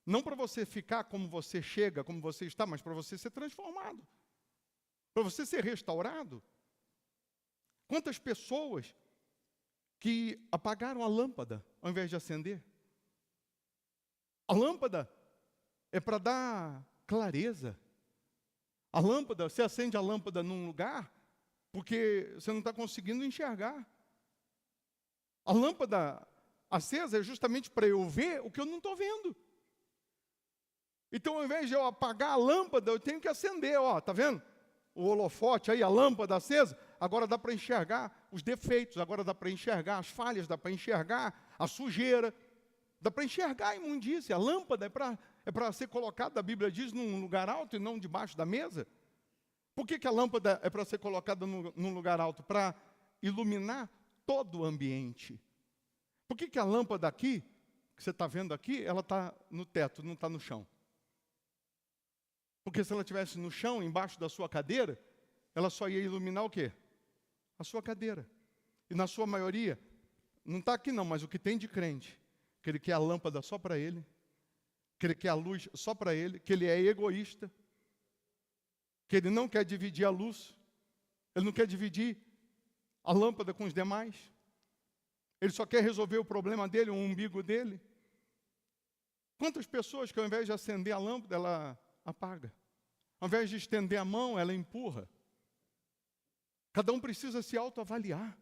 Não para você ficar como você chega, como você está, mas para você ser transformado, para você ser restaurado. Quantas pessoas que apagaram a lâmpada ao invés de acender? A lâmpada é para dar clareza. A lâmpada, você acende a lâmpada num lugar porque você não está conseguindo enxergar. A lâmpada acesa é justamente para eu ver o que eu não estou vendo. Então, ao invés de eu apagar a lâmpada, eu tenho que acender, tá vendo? O holofote aí, a lâmpada acesa, agora dá para enxergar os defeitos, agora dá para enxergar as falhas, dá para enxergar a sujeira, dá para enxergar a imundícia. A lâmpada é para ser colocada, a Bíblia diz, num lugar alto e não debaixo da mesa. Por que a lâmpada é para ser colocada num lugar alto? Para iluminar todo o ambiente. Por que a lâmpada aqui, que você está vendo aqui, ela está no teto, não está no chão? Porque se ela estivesse no chão, embaixo da sua cadeira, ela só ia iluminar o quê? a sua cadeira. E na sua maioria, não está aqui não, mas o que tem de crente, que ele quer a lâmpada só para ele, que ele quer a luz só para ele, que ele é egoísta, que ele não quer dividir a luz, ele não quer dividir a lâmpada com os demais, ele só quer resolver o problema dele, o umbigo dele. Quantas pessoas que ao invés de acender a lâmpada, ela apaga? Ao invés de estender a mão, ela empurra. Cada um precisa se autoavaliar.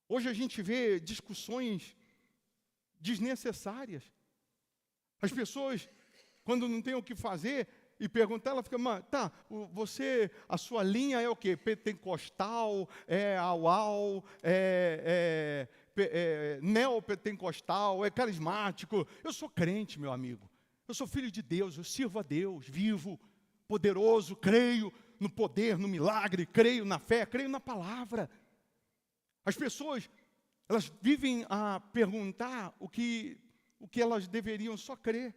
Hoje a gente vê discussões desnecessárias. As pessoas, quando não tem o que fazer e perguntar, ela fica, tá, você, a sua linha é o quê? Pentecostal, é auau, é neopentecostal, é carismático. Eu sou crente, meu amigo. Eu sou filho de Deus, eu sirvo a Deus, vivo, poderoso, creio no poder, no milagre, creio na fé, creio na palavra. As pessoas, elas vivem a perguntar o que elas deveriam só crer.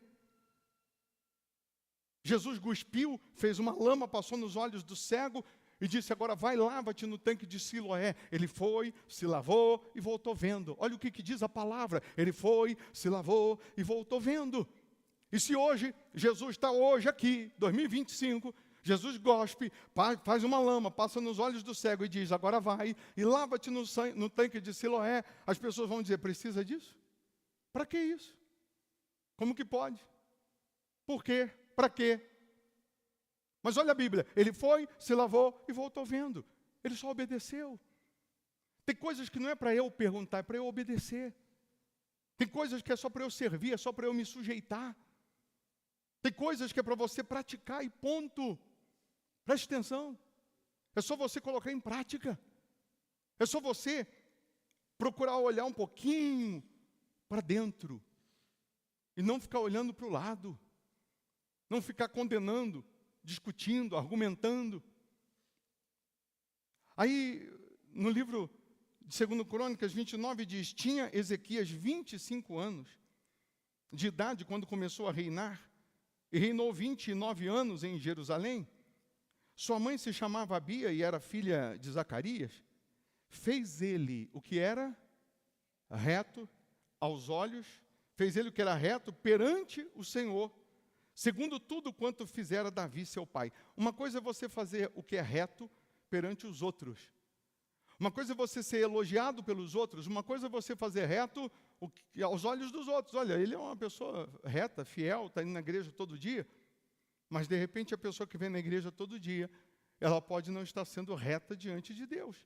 Jesus cuspiu, fez uma lama, passou nos olhos do cego e disse, agora vai, lava-te no tanque de Siloé. Ele foi, se lavou e voltou vendo. Olha o que diz a palavra. Ele foi, se lavou e voltou vendo. E se hoje, Jesus está hoje aqui, 2025, Jesus gospe, faz uma lama, passa nos olhos do cego e diz, agora vai e lava-te no tanque de Siloé. As pessoas vão dizer, precisa disso? Para que isso? Como que pode? Por quê? Para quê? Mas olha a Bíblia, ele foi, se lavou e voltou vendo. Ele só obedeceu. Tem coisas que não é para eu perguntar, é para eu obedecer. Tem coisas que é só para eu servir, é só para eu me sujeitar. Tem coisas que é para você praticar e ponto. Preste atenção. É só você colocar em prática. É só você procurar olhar um pouquinho para dentro. E não ficar olhando para o lado. Não ficar condenando, discutindo, argumentando. Aí, no livro de 2 Crônicas 29 diz, tinha Ezequias 25 anos de idade quando começou a reinar, e reinou 29 anos em Jerusalém. Sua mãe se chamava Abia e era filha de Zacarias. Fez ele o que era reto aos olhos, fez ele o que era reto perante o Senhor, segundo tudo quanto fizera Davi, seu pai. Uma coisa é você fazer o que é reto perante os outros. Uma coisa é você ser elogiado pelos outros. Uma coisa é você fazer reto aos olhos dos outros. Olha, ele é uma pessoa reta, fiel, está indo na igreja todo dia. Mas, de repente, a pessoa que vem na igreja todo dia, ela pode não estar sendo reta diante de Deus.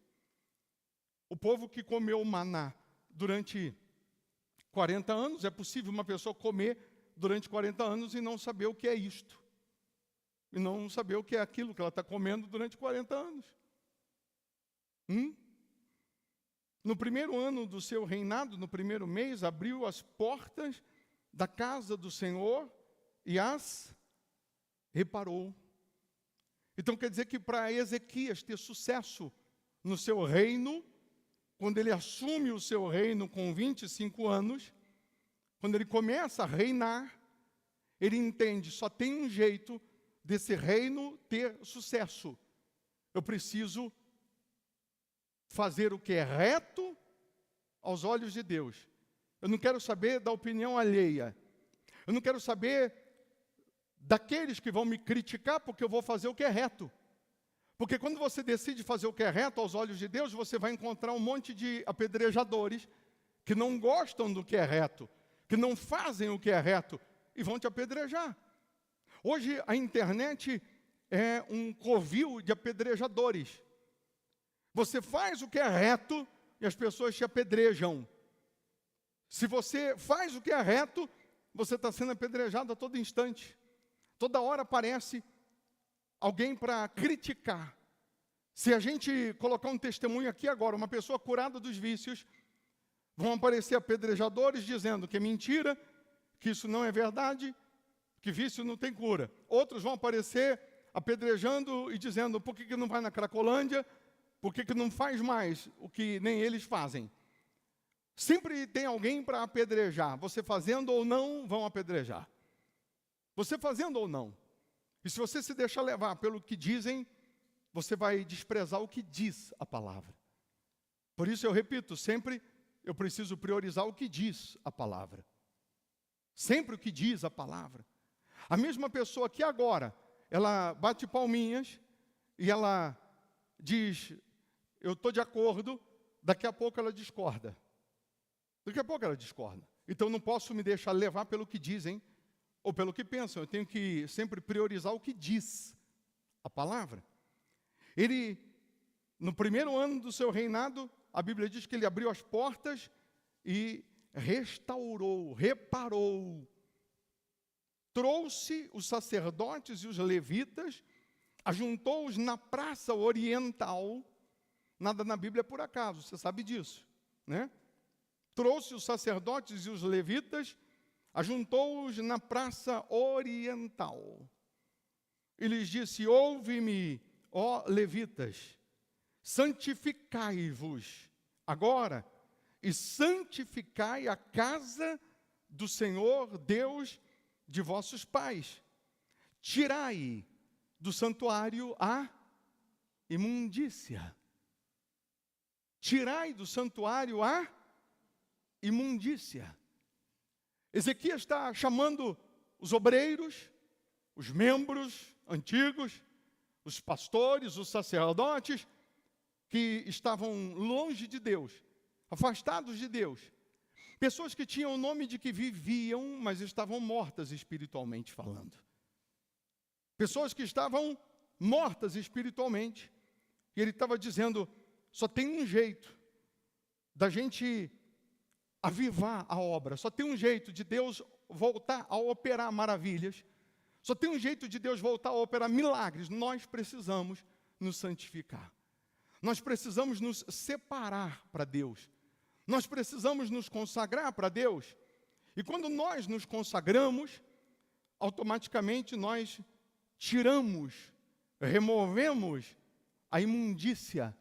O povo que comeu maná durante 40 anos, é possível uma pessoa comer durante 40 anos e não saber o que é isto. E não saber o que é aquilo que ela está comendo durante 40 anos. No primeiro ano do seu reinado, no primeiro mês, abriu as portas da casa do Senhor e as reparou. Então quer dizer que para Ezequias ter sucesso no seu reino, quando ele assume o seu reino com 25 anos, quando ele começa a reinar, ele entende, só tem um jeito desse reino ter sucesso. Eu preciso fazer o que é reto aos olhos de Deus. Eu não quero saber da opinião alheia. Eu não quero saber daqueles que vão me criticar porque eu vou fazer o que é reto. Porque quando você decide fazer o que é reto aos olhos de Deus, você vai encontrar um monte de apedrejadores que não gostam do que é reto, que não fazem o que é reto e vão te apedrejar. Hoje a internet é um covil de apedrejadores. Você faz o que é reto e as pessoas te apedrejam. Se você faz o que é reto, você está sendo apedrejado a todo instante. Toda hora aparece alguém para criticar. Se a gente colocar um testemunho aqui agora, uma pessoa curada dos vícios, vão aparecer apedrejadores dizendo que é mentira, que isso não é verdade, que vício não tem cura. Outros vão aparecer apedrejando e dizendo, por que não vai na Cracolândia? Por que não faz mais o que nem eles fazem? Sempre tem alguém para apedrejar. Você fazendo ou não, vão apedrejar. Você fazendo ou não. E se você se deixar levar pelo que dizem, você vai desprezar o que diz a palavra. Por isso eu repito, sempre eu preciso priorizar o que diz a palavra. Sempre o que diz a palavra. A mesma pessoa que agora, ela bate palminhas e ela diz, eu estou de acordo, daqui a pouco ela discorda. Daqui a pouco ela discorda. Então não posso me deixar levar pelo que dizem ou pelo que pensam. Eu tenho que sempre priorizar o que diz a palavra. Ele, no primeiro ano do seu reinado, a Bíblia diz que ele abriu as portas e restaurou, reparou. Trouxe os sacerdotes e os levitas, ajuntou-os na praça oriental. Nada na Bíblia é por acaso, você sabe disso, né? Trouxe os sacerdotes e os levitas, ajuntou-os na praça oriental. E lhes disse, ouve-me, ó levitas, santificai-vos agora, e santificai a casa do Senhor Deus de vossos pais. Tirai do santuário a imundícia. Tirai do santuário a imundícia. Ezequias está chamando os obreiros, os membros antigos, os pastores, os sacerdotes, que estavam longe de Deus, afastados de Deus. Pessoas que tinham o nome de que viviam, mas estavam mortas espiritualmente falando. Pessoas que estavam mortas espiritualmente. E ele estava dizendo, só tem um jeito da gente avivar a obra. Só tem um jeito de Deus voltar a operar maravilhas. Só tem um jeito de Deus voltar a operar milagres. Nós precisamos nos santificar. Nós precisamos nos separar para Deus. Nós precisamos nos consagrar para Deus. E quando nós nos consagramos, automaticamente nós tiramos, removemos a imundícia.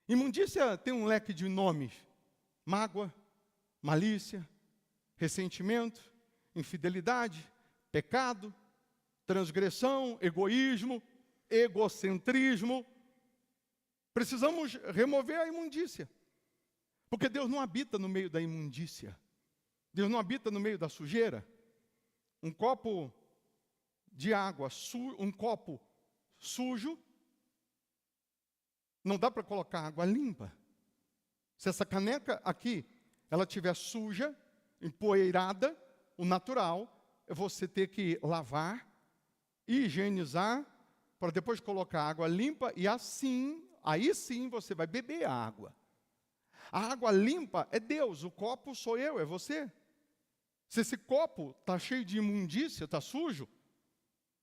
Imundícia tem um leque de nomes: mágoa, malícia, ressentimento, infidelidade, pecado, transgressão, egoísmo, egocentrismo. Precisamos remover a imundícia. Porque Deus não habita no meio da imundícia. Deus não habita no meio da sujeira. Um copo de água, um copo sujo, não dá para colocar água limpa. Se essa caneca aqui, ela estiver suja, empoeirada, o natural é você ter que lavar, higienizar, para depois colocar água limpa e assim, aí sim você vai beber a água. A água limpa é Deus, o copo sou eu, é você. Se esse copo está cheio de imundícia, está sujo,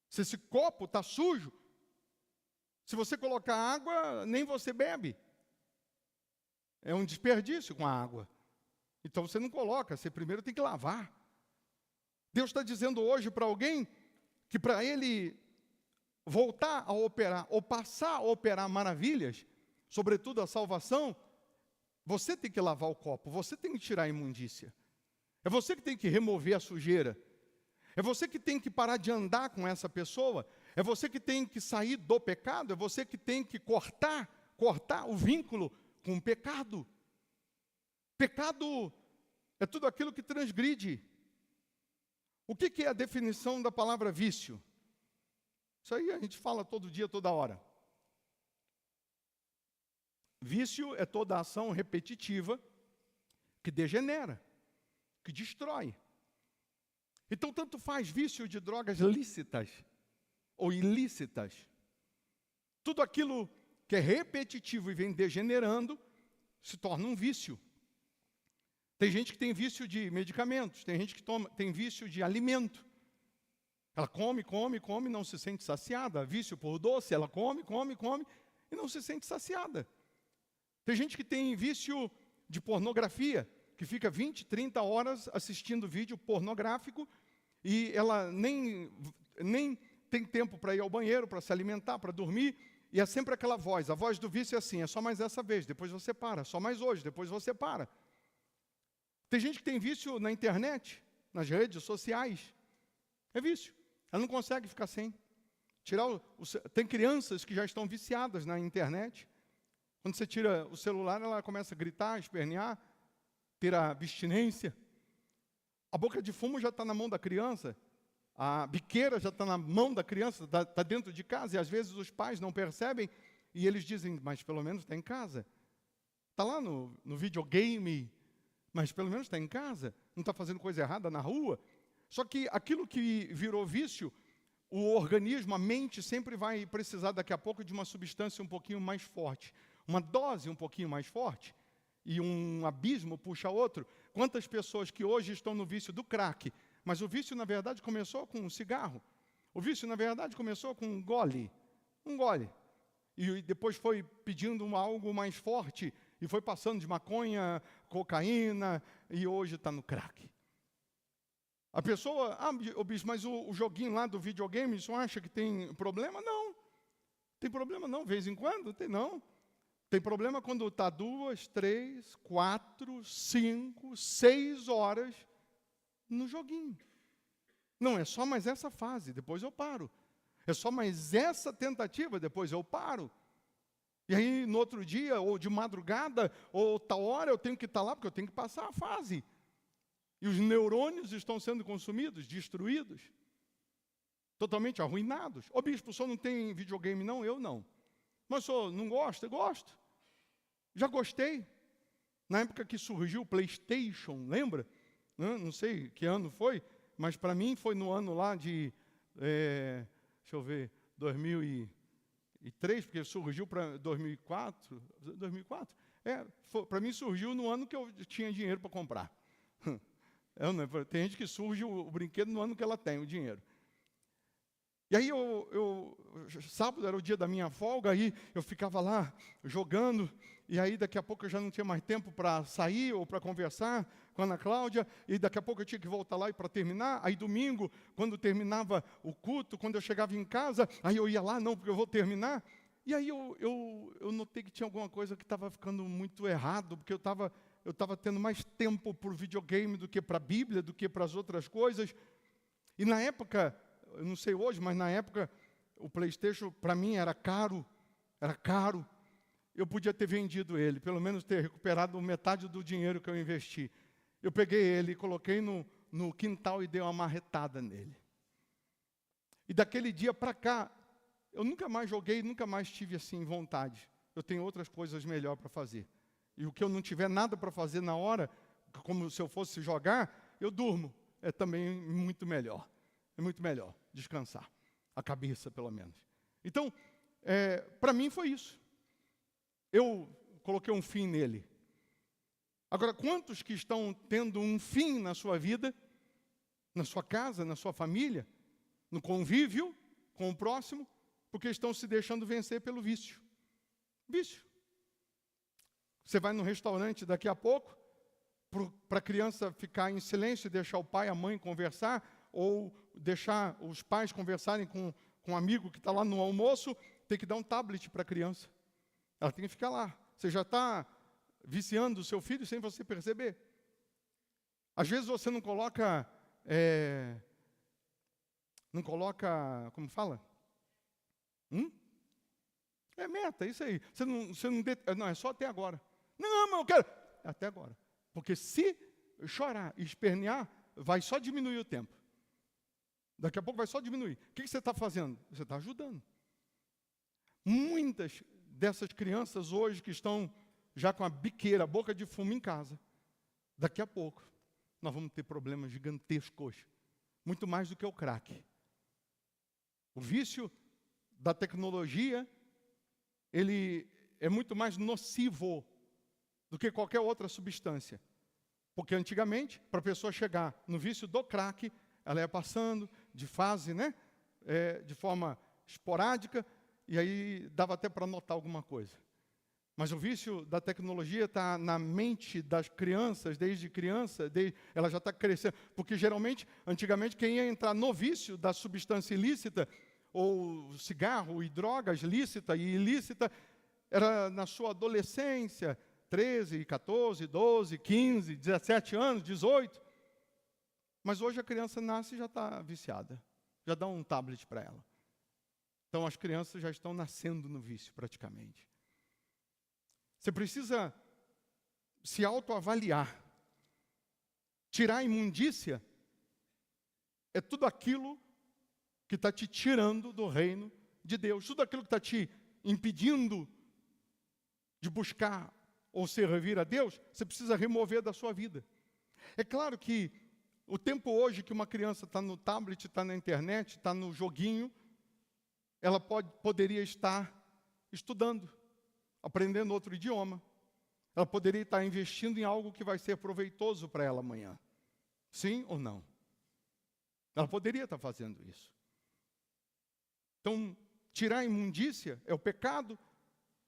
se esse copo está sujo, se você colocar água, nem você bebe. É um desperdício com a água. Então você não coloca, você primeiro tem que lavar. Deus está dizendo hoje para alguém que para ele voltar a operar, ou passar a operar maravilhas, sobretudo a salvação, você tem que lavar o copo, você tem que tirar a imundícia. É você que tem que remover a sujeira. É você que tem que parar de andar com essa pessoa. É você que tem que sair do pecado. É você que tem que cortar o vínculo com o pecado. Pecado é tudo aquilo que transgride. O que é a definição da palavra vício? Isso aí a gente fala todo dia, toda hora. Vício é toda ação repetitiva que degenera, que destrói. Então, tanto faz vício de drogas lícitas ou ilícitas. Tudo aquilo que é repetitivo e vem degenerando se torna um vício. Tem gente que tem vício de medicamentos, tem gente que tem vício de alimento. Ela come, não se sente saciada. Vício por doce, ela come e não se sente saciada. Tem gente que tem vício de pornografia, que fica 20, 30 horas assistindo vídeo pornográfico e ela nem tem tempo para ir ao banheiro, para se alimentar, para dormir, e é sempre aquela voz. A voz do vício é assim, é só mais essa vez, depois você para, só mais hoje, depois você para. Tem gente que tem vício na internet, nas redes sociais. É vício. Ela não consegue ficar sem. Tem crianças que já estão viciadas na internet. Quando você tira o celular, ela começa a gritar, espernear, ter a abstinência. A boca de fumo já está na mão da criança. A biqueira já está na mão da criança, está dentro de casa. E às vezes os pais não percebem e eles dizem, mas pelo menos está em casa. Está lá no videogame, mas pelo menos está em casa. Não está fazendo coisa errada na rua. Só que aquilo que virou vício, o organismo, a mente, sempre vai precisar daqui a pouco de uma substância um pouquinho mais forte. Uma dose um pouquinho mais forte. E um abismo puxa outro. Quantas pessoas que hoje estão no vício do crack, mas o vício, na verdade, começou com um cigarro. O vício, na verdade, começou com um gole. E depois foi pedindo algo mais forte, e foi passando de maconha, cocaína, e hoje está no crack. A pessoa, bispo, mas o joguinho lá do videogame, isso acha que tem problema? Não. Tem problema não, de vez em quando, tem não. Tem problema quando está 2, 3, 4, 5, 6 horas no joguinho. Não, é só mais essa fase, depois eu paro. É só mais essa tentativa, depois eu paro. E aí, no outro dia, ou de madrugada, ou tal hora, eu tenho que estar lá, porque eu tenho que passar a fase. E os neurônios estão sendo consumidos, destruídos, totalmente arruinados. Ô bispo, o senhor não tem videogame não? Eu não. Mas o senhor não gosta? Eu gosto. Já gostei. Na época que surgiu o PlayStation, lembra? Não sei que ano foi, mas para mim foi no ano lá de, deixa eu ver, 2003, porque surgiu para 2004. 2004? Para mim surgiu no ano que eu tinha dinheiro para comprar. Tem gente que surge o brinquedo no ano que ela tem o dinheiro. E aí, sábado era o dia da minha folga, aí eu ficava lá jogando, e aí daqui a pouco eu já não tinha mais tempo para sair ou para conversar com a Ana Cláudia, e daqui a pouco eu tinha que voltar lá para terminar. Aí domingo, quando terminava o culto, quando eu chegava em casa, aí eu ia lá, não, porque eu vou terminar. E aí eu notei que tinha alguma coisa que estava ficando muito errado, porque eu estava tendo mais tempo para o videogame do que para a Bíblia, do que para as outras coisas. E na época, eu não sei hoje, mas na época, o PlayStation, para mim, era caro. Eu podia ter vendido ele, pelo menos ter recuperado metade do dinheiro que eu investi. Eu peguei ele e coloquei no quintal e dei uma marretada nele. E daquele dia para cá, eu nunca mais joguei, nunca mais tive assim vontade. Eu tenho outras coisas melhor para fazer. E o que eu não tiver nada para fazer na hora, como se eu fosse jogar, eu durmo. É também muito melhor. É muito melhor descansar. A cabeça, pelo menos. Então, para mim foi isso. Eu coloquei um fim nele. Agora, quantos que estão tendo um fim na sua vida, na sua casa, na sua família, no convívio com o próximo, porque estão se deixando vencer pelo vício? Vício. Você vai no restaurante daqui a pouco, para a criança ficar em silêncio e deixar o pai e a mãe conversar, ou deixar os pais conversarem com um amigo que está lá no almoço, tem que dar um tablet para a criança. Ela tem que ficar lá. Você já está viciando o seu filho sem você perceber. Às vezes você não coloca, como fala? É meta, isso aí. Não, é só até agora. Não, mas eu quero. Até agora. Porque se chorar e espernear, vai só diminuir o tempo. Daqui a pouco vai só diminuir. O que você está fazendo? Você está ajudando. Muitas dessas crianças hoje que estão já com a biqueira, a boca de fumo em casa, daqui a pouco nós vamos ter problemas gigantescos. Muito mais do que o crack. O vício da tecnologia, ele é muito mais nocivo do que qualquer outra substância. Porque antigamente, para a pessoa chegar no vício do crack, ela ia passando de fase, de forma esporádica, e aí dava até para notar alguma coisa. Mas o vício da tecnologia está na mente das crianças, desde criança, ela já está crescendo. Porque geralmente, antigamente, quem ia entrar no vício da substância ilícita, ou cigarro e drogas lícita e ilícita, era na sua adolescência, 13, 14, 12, 15, 17 anos, 18. Mas hoje a criança nasce e já está viciada. Já dá um tablet para ela. Então as crianças já estão nascendo no vício praticamente. Você precisa se autoavaliar. Tirar a imundícia é tudo aquilo que está te tirando do reino de Deus. Tudo aquilo que está te impedindo de buscar ou servir a Deus, você precisa remover da sua vida. É claro que o tempo hoje que uma criança está no tablet, está na internet, está no joguinho, ela poderia estar estudando, aprendendo outro idioma. Ela poderia estar investindo em algo que vai ser proveitoso para ela amanhã. Sim ou não? Ela poderia estar fazendo isso. Então, tirar a imundícia é o pecado,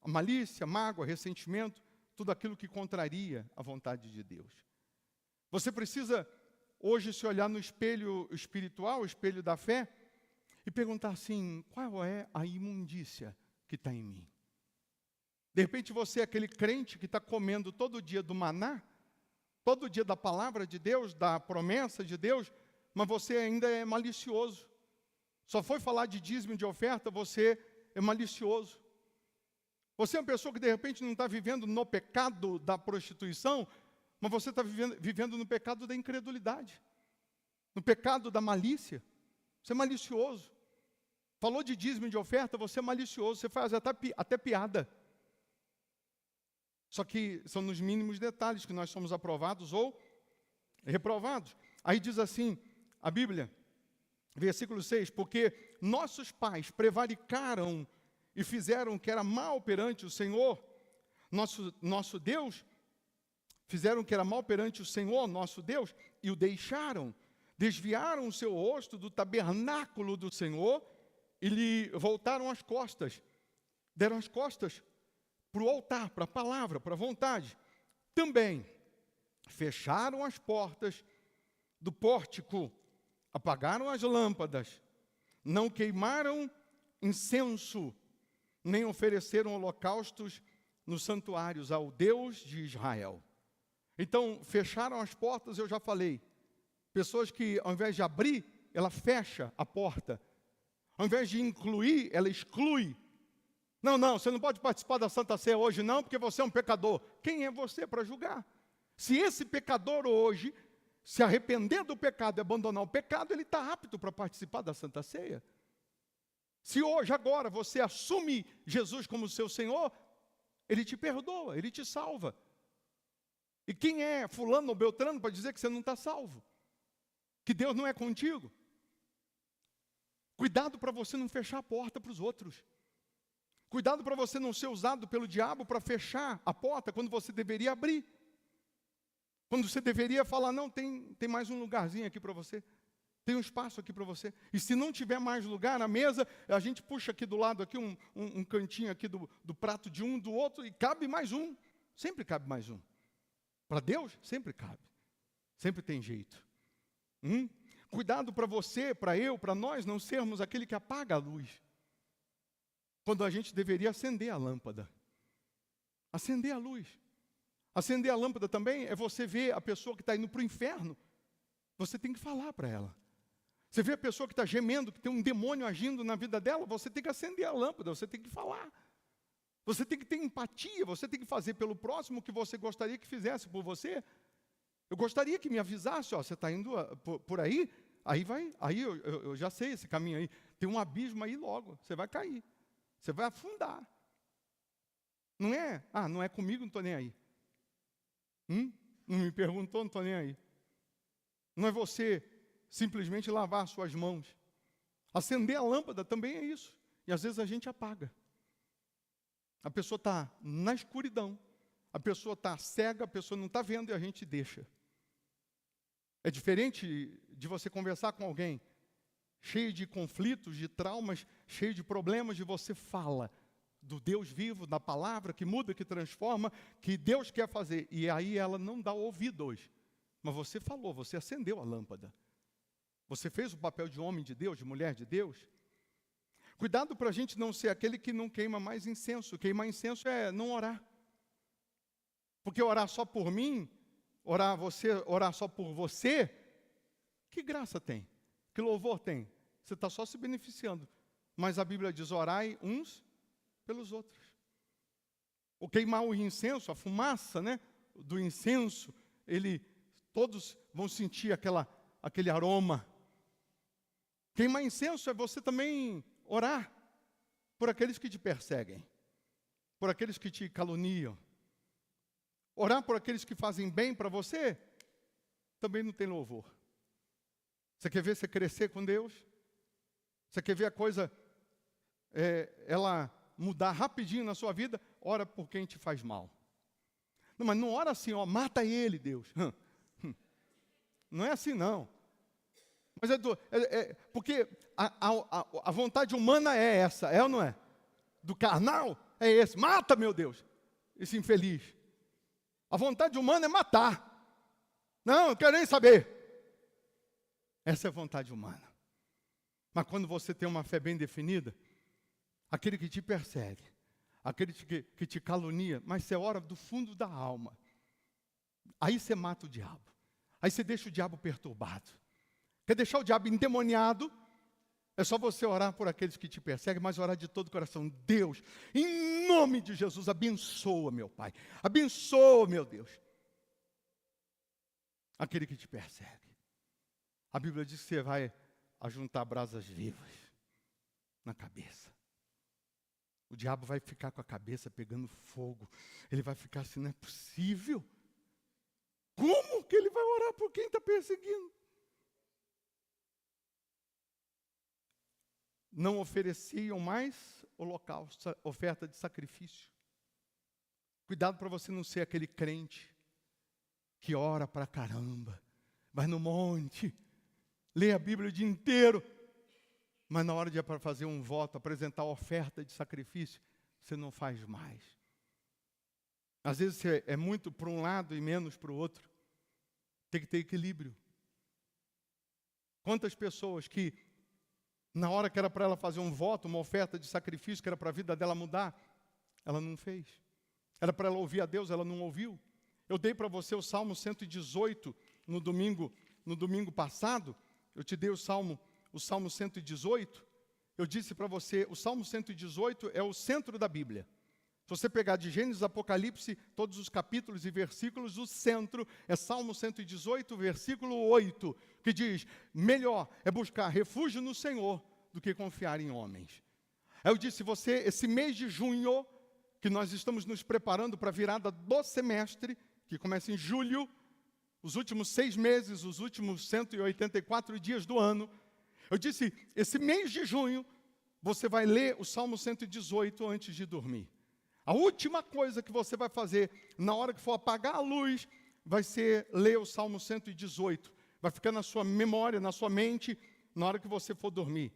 a malícia, a mágoa, ressentimento, tudo aquilo que contraria a vontade de Deus. Você precisa hoje se olhar no espelho espiritual, o espelho da fé, e perguntar assim, qual é a imundícia que está em mim? De repente você é aquele crente que está comendo todo dia do maná, todo dia da palavra de Deus, da promessa de Deus, mas você ainda é malicioso. Só foi falar de dízimo e de oferta, você é malicioso. Você é uma pessoa que de repente não está vivendo no pecado da prostituição, mas você está vivendo no pecado da incredulidade, no pecado da malícia. Você é malicioso. Falou de dízimo e de oferta, você é malicioso, você faz até piada. Só que são nos mínimos detalhes que nós somos aprovados ou reprovados. Aí diz assim, a Bíblia, versículo 6, porque nossos pais prevaricaram e fizeram o que era mal perante o Senhor, nosso Deus, fizeram o que era mal perante o Senhor, nosso Deus, e o deixaram, desviaram o seu rosto do tabernáculo do Senhor e lhe voltaram as costas, deram as costas para o altar, para a palavra, para a vontade. Também fecharam as portas do pórtico, apagaram as lâmpadas, não queimaram incenso, nem ofereceram holocaustos nos santuários ao Deus de Israel. Então, fecharam as portas, eu já falei. Pessoas que, ao invés de abrir, ela fecha a porta. Ao invés de incluir, ela exclui. Não, você não pode participar da Santa Ceia hoje não, porque você é um pecador. Quem é você para julgar? Se esse pecador hoje se arrepender do pecado e abandonar o pecado, ele está apto para participar da Santa Ceia. Se hoje, agora, você assume Jesus como seu Senhor, Ele te perdoa, Ele te salva. E quem é fulano ou beltrano para dizer que você não está salvo? Que Deus não é contigo? Cuidado para você não fechar a porta para os outros. Cuidado para você não ser usado pelo diabo para fechar a porta quando você deveria abrir. Quando você deveria falar, não, tem mais um lugarzinho aqui para você. Tem um espaço aqui para você. E se não tiver mais lugar na mesa, a gente puxa aqui do lado aqui um cantinho aqui do prato de um, do outro, e cabe mais um. Sempre cabe mais um. Para Deus, sempre cabe. Sempre tem jeito. Cuidado para você, para eu, para nós não sermos aquele que apaga a luz. Quando a gente deveria acender a lâmpada. Acender a luz. Acender a lâmpada também é você ver a pessoa que está indo para o inferno. Você tem que falar para ela. Você vê a pessoa que está gemendo, que tem um demônio agindo na vida dela, você tem que acender a lâmpada, você tem que falar. Você tem que ter empatia, você tem que fazer pelo próximo o que você gostaria que fizesse por você. Eu gostaria que me avisasse, ó, você está indo por aí, aí eu já sei esse caminho aí. Tem um abismo aí logo, você vai cair. Você vai afundar. Não é, não é comigo, não estou nem aí. Não me perguntou, não estou nem aí. Não é você simplesmente lavar suas mãos. Acender a lâmpada também é isso. E às vezes a gente apaga. A pessoa está na escuridão. A pessoa está cega, a pessoa não está vendo e a gente deixa. É diferente de você conversar com alguém cheio de conflitos, de traumas, cheio de problemas, e você fala do Deus vivo, da palavra que muda, que transforma, que Deus quer fazer. E aí ela não dá ouvido hoje. Mas você falou, você acendeu a lâmpada. Você fez o papel de homem de Deus, de mulher de Deus. Cuidado para a gente não ser aquele que não queima mais incenso. Queimar incenso é não orar. Porque orar só por mim, orar só por você, que graça tem? Que louvor tem? Você está só se beneficiando. mas a Bíblia diz, orai uns pelos outros. O queimar o incenso, a fumaça, né, do incenso, todos vão sentir aquele aroma. Queimar incenso é você também orar por aqueles que te perseguem, por aqueles que te caluniam. Orar por aqueles que fazem bem para você, também não tem louvor. Você quer ver você crescer com Deus? Você quer ver a coisa, ela mudar rapidinho na sua vida? Ora por quem te faz mal. Não, mas não ora assim, mata ele, Deus. Não é assim, não. Mas porque a vontade humana é essa, é ou não é? Do carnal é esse, mata, meu Deus, esse infeliz. A vontade humana é matar. Não, eu quero nem saber. Essa é a vontade humana. Mas quando você tem uma fé bem definida, aquele que te persegue, aquele que te calunia, mas você ora do fundo da alma, aí você mata o diabo. Aí você deixa o diabo perturbado. Quer deixar o diabo endemoniado? É só você orar por aqueles que te perseguem, mas orar de todo o coração. Deus, em nome de Jesus, abençoa, meu Pai. Abençoa, meu Deus, aquele que te persegue. A Bíblia diz que você vai ajuntar brasas vivas na cabeça. O diabo vai ficar com a cabeça pegando fogo. Ele vai ficar assim, não é possível. Como que ele vai orar por quem está perseguindo? Não ofereciam mais holocausto, oferta de sacrifício. Cuidado para você não ser aquele crente que ora para caramba, vai no monte, lê a Bíblia o dia inteiro, mas na hora de fazer um voto, apresentar oferta de sacrifício, você não faz mais. Às vezes você é muito para um lado e menos para o outro. Tem que ter equilíbrio. Quantas pessoas que, na hora que era para ela fazer um voto, uma oferta de sacrifício, que era para a vida dela mudar, ela não fez. Era para ela ouvir a Deus, ela não ouviu. Eu dei para você o Salmo 118 no domingo passado. Eu te dei o Salmo 118. Eu disse para você, o Salmo 118 é o centro da Bíblia. Se você pegar de Gênesis, Apocalipse, todos os capítulos e versículos, o centro é Salmo 118, versículo 8, que diz, melhor é buscar refúgio no Senhor do que confiar em homens. Aí eu disse, esse mês de junho, que nós estamos nos preparando para a virada do semestre, que começa em julho, os últimos 6 meses, os últimos 184 dias do ano, eu disse, esse mês de junho, você vai ler o Salmo 118 antes de dormir. A última coisa que você vai fazer, na hora que for apagar a luz, vai ser ler o Salmo 118. Vai ficar na sua memória, na sua mente, na hora que você for dormir.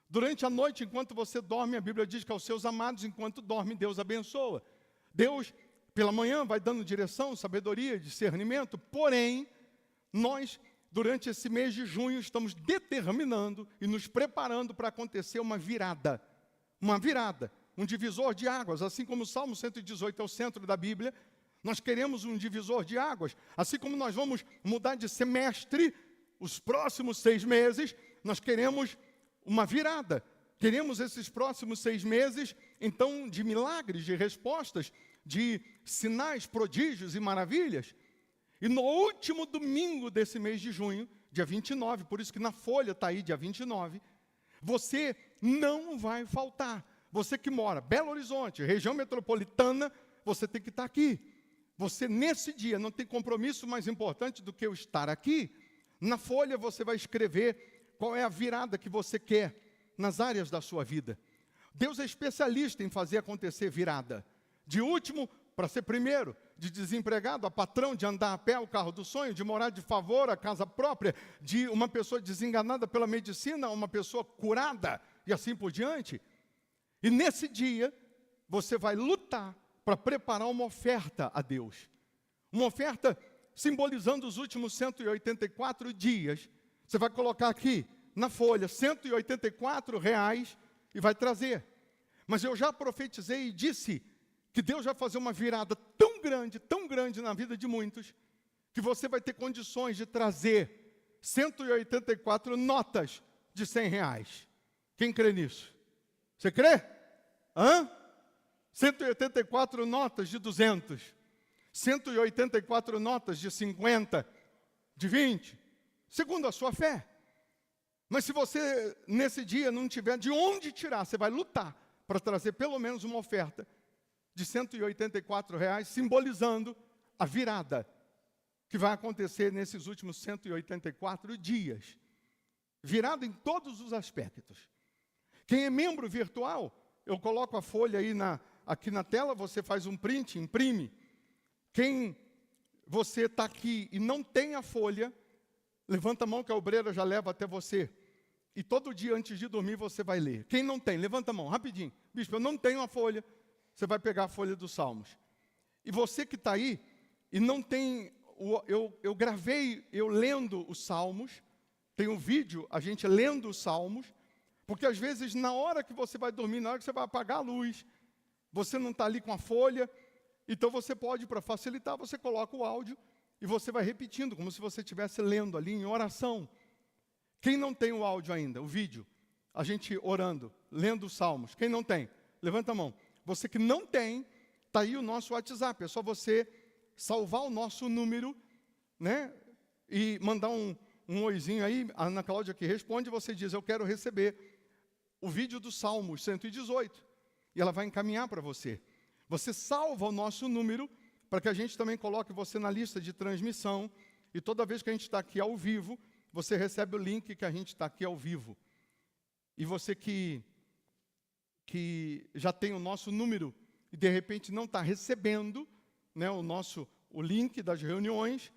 Durante a noite, enquanto você dorme, a Bíblia diz que aos seus amados, enquanto dorme, Deus abençoa. Deus, pela manhã, vai dando direção, sabedoria, discernimento. Porém, nós, durante esse mês de junho, estamos determinando e nos preparando para acontecer uma virada. Uma virada. Um divisor de águas, assim como o Salmo 118 é o centro da Bíblia, nós queremos um divisor de águas. Assim como nós vamos mudar de semestre, os próximos 6 meses, nós queremos uma virada. Queremos esses próximos 6 meses, então, de milagres, de respostas, de sinais, prodígios e maravilhas. E no último domingo desse mês de junho, dia 29, por isso que na folha está aí, dia 29, você não vai faltar. Você que mora em Belo Horizonte, região metropolitana, você tem que estar aqui. Você, nesse dia, não tem compromisso mais importante do que o estar aqui. Na folha, você vai escrever qual é a virada que você quer nas áreas da sua vida. Deus é especialista em fazer acontecer virada. De último para ser primeiro, de desempregado a patrão, de andar a pé o carro do sonho, de morar de favor a casa própria, de uma pessoa desenganada pela medicina a uma pessoa curada, e assim por diante. E nesse dia, você vai lutar para preparar uma oferta a Deus. Uma oferta simbolizando os últimos 184 dias. Você vai colocar aqui, na folha, R$184 e vai trazer. Mas eu já profetizei e disse que Deus vai fazer uma virada tão grande na vida de muitos, que você vai ter condições de trazer 184 notas de R$100. Quem crê nisso? Você crê? 184 notas de 200. 184 notas de 50, de 20. Segundo a sua fé. Mas se você, nesse dia, não tiver de onde tirar, você vai lutar para trazer pelo menos uma oferta de R$184, simbolizando a virada que vai acontecer nesses últimos 184 dias. Virada em todos os aspectos. Quem é membro virtual, eu coloco a folha aí aqui na tela, você faz um print, imprime. Quem você está aqui e não tem a folha, levanta a mão que a obreira já leva até você. E todo dia antes de dormir você vai ler. Quem não tem, levanta a mão, rapidinho. Bispo, eu não tenho a folha. Você vai pegar a folha dos Salmos. E você que está aí e não tem, eu gravei eu lendo os Salmos. Tem um vídeo, a gente lendo os Salmos. Porque às vezes na hora que você vai dormir, na hora que você vai apagar a luz, você não está ali com a folha. Então você pode, para facilitar, você coloca o áudio e você vai repetindo, como se você estivesse lendo ali em oração. Quem não tem o áudio ainda, o vídeo, a gente orando, lendo os Salmos. Quem não tem? Levanta a mão. Você que não tem, está aí o nosso WhatsApp. É só você salvar o nosso número, né? E mandar um oizinho aí. A Ana Cláudia que responde, você diz, eu quero receber o vídeo do Salmos 118. E ela vai encaminhar para você. Você salva o nosso número, para que a gente também coloque você na lista de transmissão. E toda vez que a gente está aqui ao vivo, você recebe o link que a gente está aqui ao vivo. E você que já tem o nosso número e de repente não está recebendo, né, o link das reuniões,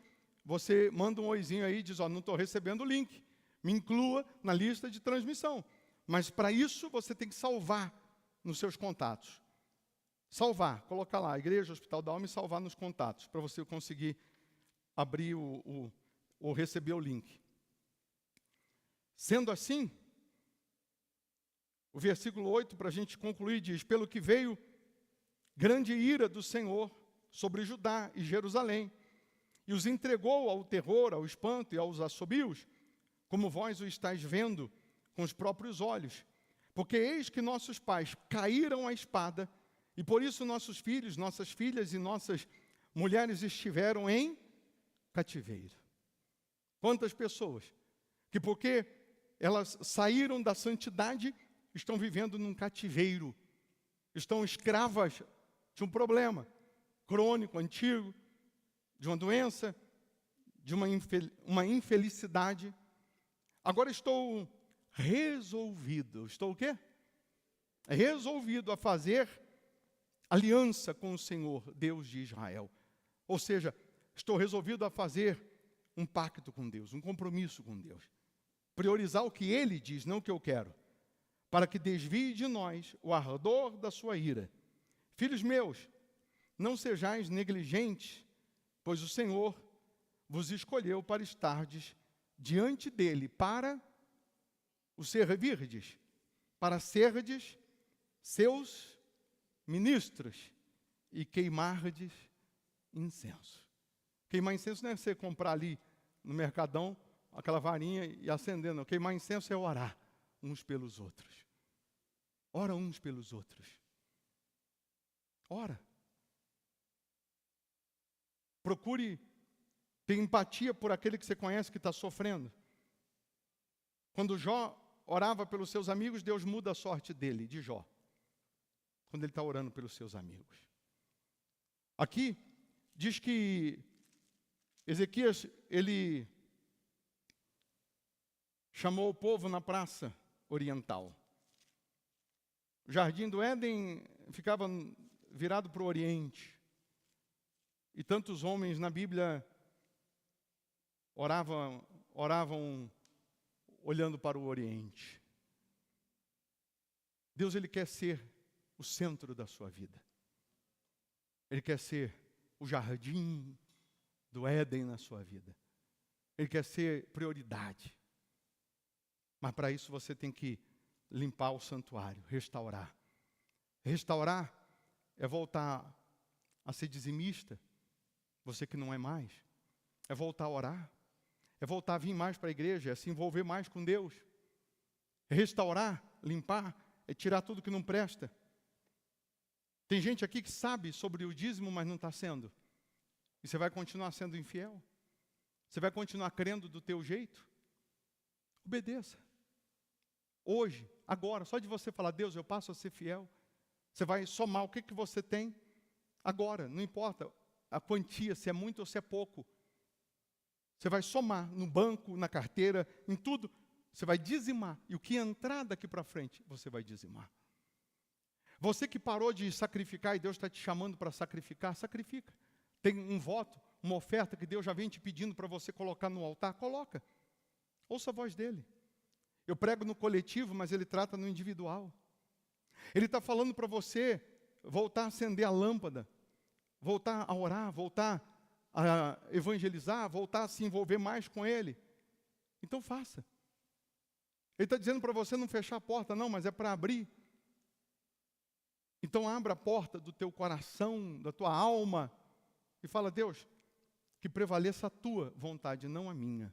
você manda um oizinho aí e diz, não estou recebendo o link. Me inclua na lista de transmissão. Mas para isso você tem que salvar nos seus contatos. Salvar, colocar lá, Igreja Hospital da Alma e salvar nos contatos, para você conseguir abrir ou receber o link. Sendo assim, o versículo 8, para a gente concluir, diz, pelo que veio grande ira do Senhor sobre Judá e Jerusalém, e os entregou ao terror, ao espanto e aos assobios, como vós o estáis vendo com os próprios olhos. Porque eis que nossos pais caíram à espada, e por isso nossos filhos, nossas filhas e nossas mulheres estiveram em cativeiro. Quantas pessoas que porque elas saíram da santidade, estão vivendo num cativeiro, estão escravas de um problema crônico, antigo, de uma doença, de uma infelicidade. Agora estou resolvido. Estou o quê? Resolvido a fazer aliança com o Senhor, Deus de Israel. Ou seja, estou resolvido a fazer um pacto com Deus, um compromisso com Deus. Priorizar o que Ele diz, não o que eu quero. Para que desvie de nós o ardor da sua ira. Filhos meus, não sejais negligentes, pois o Senhor vos escolheu para estardes diante dEle, para o servirdes, para serdes seus ministros e queimardes incenso. Queimar incenso não é você comprar ali no mercadão aquela varinha e acender, não. Queimar incenso é orar uns pelos outros. Ora uns pelos outros. Ora. Procure ter empatia por aquele que você conhece que está sofrendo. Quando Jó orava pelos seus amigos, Deus muda a sorte dele, de Jó. Quando ele está orando pelos seus amigos. Aqui diz que Ezequias, ele chamou o povo na praça oriental. O jardim do Éden ficava virado para o oriente. E tantos homens na Bíblia oravam olhando para o oriente. Deus, Ele quer ser o centro da sua vida. Ele quer ser o jardim do Éden na sua vida. Ele quer ser prioridade. Mas para isso você tem que limpar o santuário, restaurar. Restaurar é voltar a ser dizimista, você que não é mais. É voltar a orar. É voltar a vir mais para a igreja, é se envolver mais com Deus. Restaurar, limpar, é tirar tudo que não presta. Tem gente aqui que sabe sobre o dízimo, mas não está sendo. E você vai continuar sendo infiel? Você vai continuar crendo do teu jeito? Obedeça. Hoje, agora, só de você falar, Deus, eu passo a ser fiel. Você vai somar o que você tem agora, não importa a quantia, se é muito ou se é pouco. Você vai somar no banco, na carteira, em tudo. Você vai dizimar. E o que entrar daqui para frente, você vai dizimar. Você que parou de sacrificar e Deus está te chamando para sacrificar, sacrifica. Tem um voto, uma oferta que Deus já vem te pedindo para você colocar no altar, coloca. Ouça a voz dele. Eu prego no coletivo, mas ele trata no individual. Ele está falando para você voltar a acender a lâmpada, voltar a orar, voltar a evangelizar, voltar a se envolver mais com ele. Então faça. Ele está dizendo para você não fechar a porta, não, mas é para abrir. Então abra a porta do teu coração, da tua alma, e fala, Deus, que prevaleça a tua vontade, não a minha.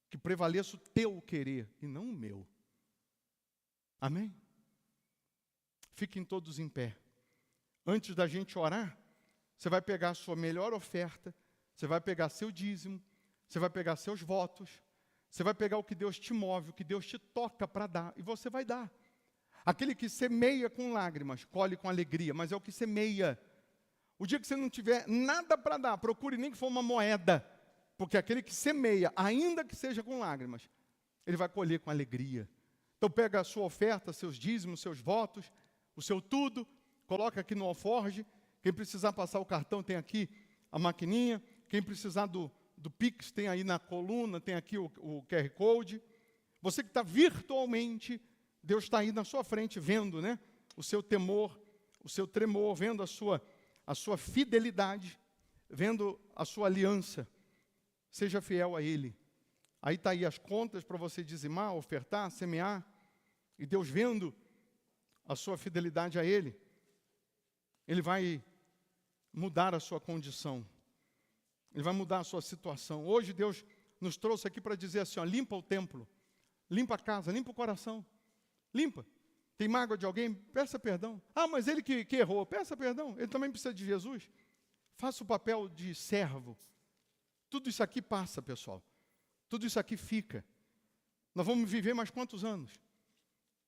Que prevaleça o teu querer e não o meu. Amém? Fiquem todos em pé. Antes da gente orar, você vai pegar a sua melhor oferta, você vai pegar seu dízimo, você vai pegar seus votos, você vai pegar o que Deus te move, o que Deus te toca para dar, e você vai dar. Aquele que semeia com lágrimas, colhe com alegria, mas é o que semeia. O dia que você não tiver nada para dar, procure nem que for uma moeda, porque aquele que semeia, ainda que seja com lágrimas, ele vai colher com alegria. Então pega a sua oferta, seus dízimos, seus votos, o seu tudo, coloca aqui no alforge. Quem precisar passar o cartão, tem aqui a maquininha. Quem precisar do Pix, tem aí na coluna, tem aqui o QR Code. Você que está virtualmente, Deus está aí na sua frente, vendo, né? O seu temor, o seu tremor, vendo a sua fidelidade, vendo a sua aliança. Seja fiel a Ele. Aí está aí as contas para você dizimar, ofertar, semear. E Deus vendo a sua fidelidade a Ele, Ele vai mudar a sua condição. Ele vai mudar a sua situação. Hoje Deus nos trouxe aqui para dizer assim, ó, limpa o templo, limpa a casa, limpa o coração. Limpa. Tem mágoa de alguém? Peça perdão. Ah, mas ele que errou, peça perdão. Ele também precisa de Jesus. Faça o papel de servo. Tudo isso aqui passa, pessoal. Tudo isso aqui fica. Nós vamos viver mais quantos anos?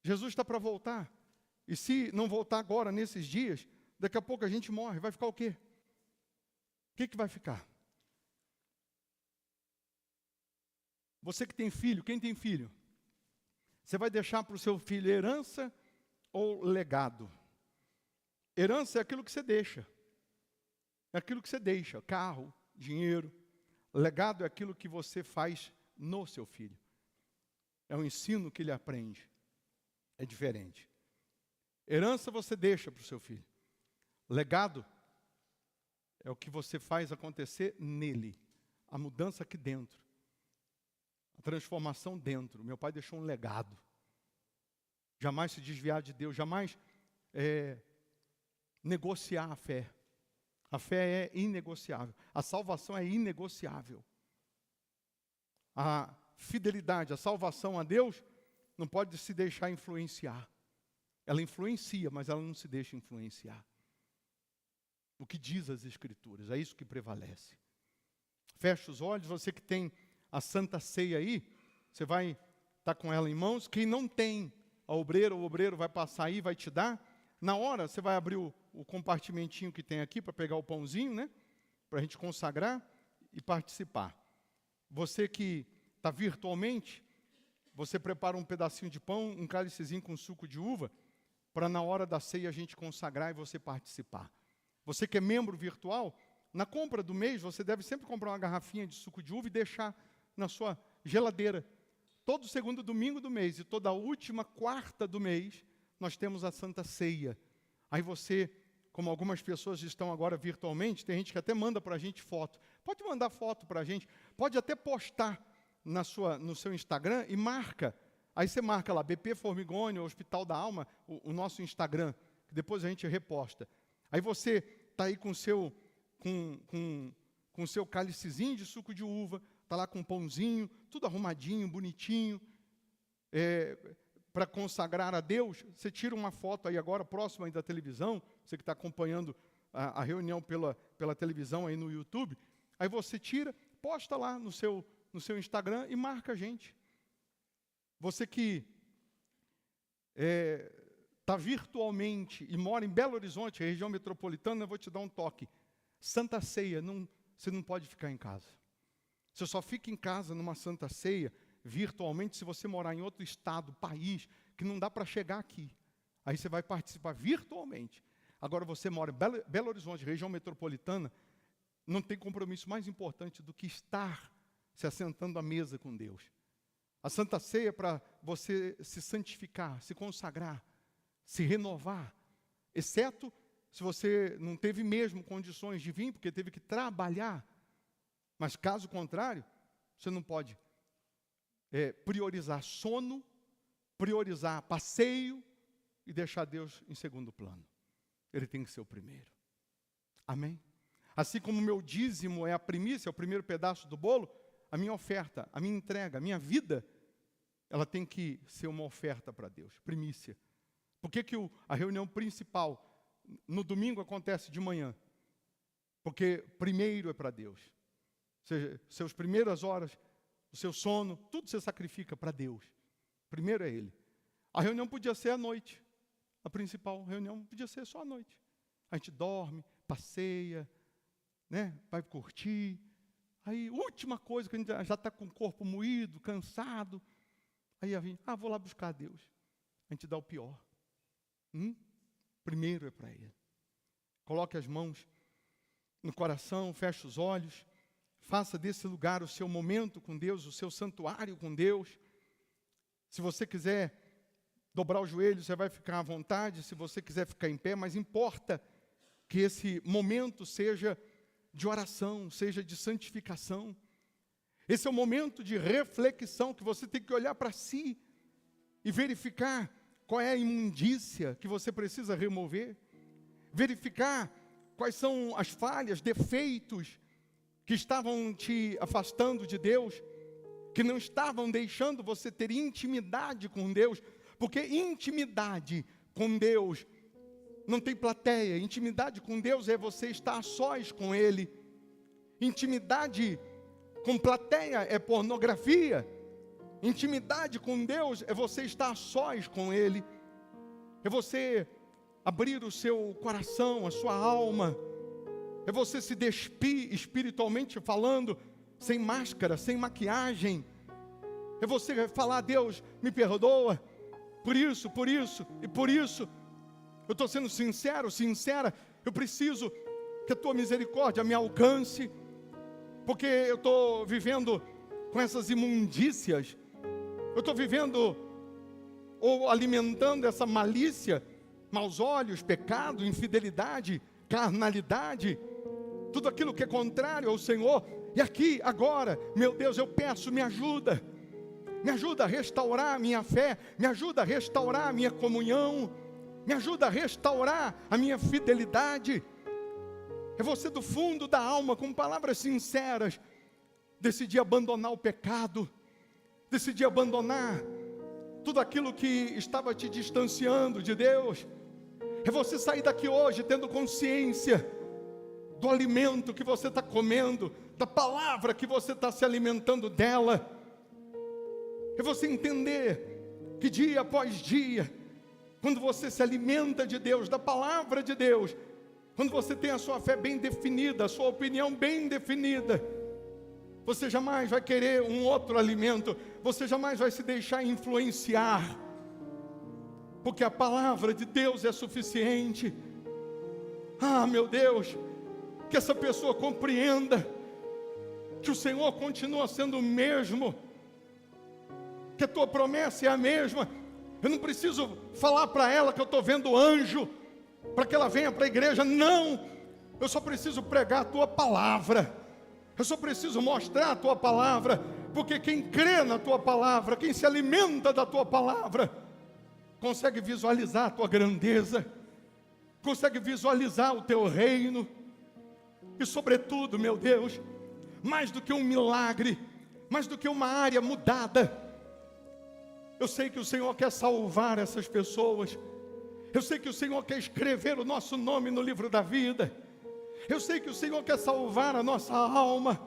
Jesus está para voltar. E se não voltar agora, nesses dias, daqui a pouco a gente morre. Vai ficar o quê? O que vai ficar? Você que tem filho, quem tem filho? Você vai deixar para o seu filho herança ou legado? Herança é aquilo que você deixa. É aquilo que você deixa. Carro, dinheiro. Legado é aquilo que você faz no seu filho. É o ensino que ele aprende. É diferente. Herança você deixa para o seu filho. Legado é o que você faz acontecer nele. A mudança aqui dentro. A transformação dentro. Meu pai deixou um legado. Jamais se desviar de Deus. Jamais negociar a fé. A fé é inegociável. A salvação é inegociável. A fidelidade, a salvação a Deus não pode se deixar influenciar. Ela influencia, mas ela não se deixa influenciar. O que diz as Escrituras, é isso que prevalece. Feche os olhos, você que tem a Santa Ceia aí, você vai estar com ela em mãos. Quem não tem o obreiro vai passar aí, vai te dar. Na hora, você vai abrir o compartimentinho que tem aqui para pegar o pãozinho, né? Para a gente consagrar e participar. Você que está virtualmente, você prepara um pedacinho de pão, um cálicezinho com suco de uva, para na hora da ceia a gente consagrar e você participar. Você que é membro virtual, na compra do mês, você deve sempre comprar uma garrafinha de suco de uva e deixar na sua geladeira. Todo segundo domingo do mês e toda última quarta do mês, nós temos a Santa Ceia. Aí você, como algumas pessoas estão agora virtualmente, tem gente que até manda para a gente foto. Pode mandar foto para a gente, pode até postar no seu Instagram e marca. Aí você marca lá, BP Formigoni, Hospital da Alma, o nosso Instagram, que depois a gente reposta. Aí você está aí com o seu cálicezinho de suco de uva, está lá com um pãozinho, tudo arrumadinho, bonitinho. para consagrar a Deus, você tira uma foto aí agora, próxima aí da televisão, você que está acompanhando a reunião pela televisão aí no YouTube, aí você tira, posta lá no seu Instagram e marca a gente. Você que está virtualmente e mora em Belo Horizonte, região metropolitana, eu vou te dar um toque. Santa Ceia, você não pode ficar em casa. Você só fica em casa numa Santa Ceia, virtualmente, se você morar em outro estado, país, que não dá para chegar aqui. Aí você vai participar virtualmente. Agora você mora em Belo Horizonte, região metropolitana, não tem compromisso mais importante do que estar se assentando à mesa com Deus. A Santa Ceia é para você se santificar, se consagrar, se renovar, exceto se você não teve mesmo condições de vir, porque teve que trabalhar. Mas caso contrário, você não pode priorizar sono, priorizar passeio e deixar Deus em segundo plano. Ele tem que ser o primeiro. Amém? Assim como o meu dízimo é a primícia, é o primeiro pedaço do bolo, a minha oferta, a minha entrega, a minha vida, ela tem que ser uma oferta para Deus, primícia. Por que a reunião principal no domingo acontece de manhã? Porque primeiro é para Deus. Ou seja, seus primeiras horas, o seu sono, tudo você sacrifica para Deus. Primeiro é Ele. A reunião podia ser à noite. A principal reunião podia ser só à noite. A gente dorme, passeia, né? Vai curtir. Aí, última coisa, que a gente já está com o corpo moído, cansado. Aí vem, vou lá buscar Deus. A gente dá o pior. Primeiro é para Ele. Coloque as mãos no coração, feche os olhos. Faça desse lugar o seu momento com Deus, o seu santuário com Deus. Se você quiser dobrar o joelho, você vai ficar à vontade. Se você quiser ficar em pé, mas importa que esse momento seja de oração, seja de santificação. Esse é o momento de reflexão que você tem que olhar para si e verificar qual é a imundícia que você precisa remover. Verificar quais são as falhas, defeitos que estavam te afastando de Deus, que não estavam deixando você ter intimidade com Deus, porque intimidade com Deus não tem plateia. Intimidade com Deus é você estar a sós com Ele. Intimidade com plateia é pornografia. Intimidade com Deus é você estar a sós com Ele. É você abrir o seu coração, a sua alma. É você se despir espiritualmente falando, sem máscara, sem maquiagem. É você falar: Deus, me perdoa, por isso e por isso. Eu estou sendo sincero, sincera. Eu preciso que a Tua misericórdia me alcance, porque eu estou vivendo com essas imundícias. Eu estou vivendo ou alimentando essa malícia, maus olhos, pecado, infidelidade, carnalidade, tudo aquilo que é contrário ao Senhor. E aqui, agora, meu Deus, eu peço, me ajuda a restaurar a minha fé, me ajuda a restaurar a minha comunhão, me ajuda a restaurar a minha fidelidade. É você do fundo da alma, com palavras sinceras, decidir abandonar o pecado, decidir abandonar tudo aquilo que estava te distanciando de Deus. É você sair daqui hoje tendo consciência do alimento que você está comendo, da palavra que você está se alimentando dela. É você entender que dia após dia, quando você se alimenta de Deus, da palavra de Deus, quando você tem a sua fé bem definida, a sua opinião bem definida, você jamais vai querer um outro alimento, você jamais vai se deixar influenciar, porque a palavra de Deus é suficiente. Meu Deus, que essa pessoa compreenda que o Senhor continua sendo o mesmo, que a Tua promessa é a mesma. Eu não preciso falar para ela que eu estou vendo anjo, para que ela venha para a igreja. Não, eu só preciso pregar a Tua palavra. Eu só preciso mostrar a Tua palavra, porque quem crê na Tua palavra, quem se alimenta da Tua palavra, consegue visualizar a Tua grandeza, consegue visualizar o Teu reino. E sobretudo, meu Deus, mais do que um milagre, mais do que uma área mudada, Eu sei que o Senhor quer salvar essas pessoas. Eu sei que o Senhor quer escrever o nosso nome no livro da vida. Eu sei que o Senhor quer salvar a nossa alma.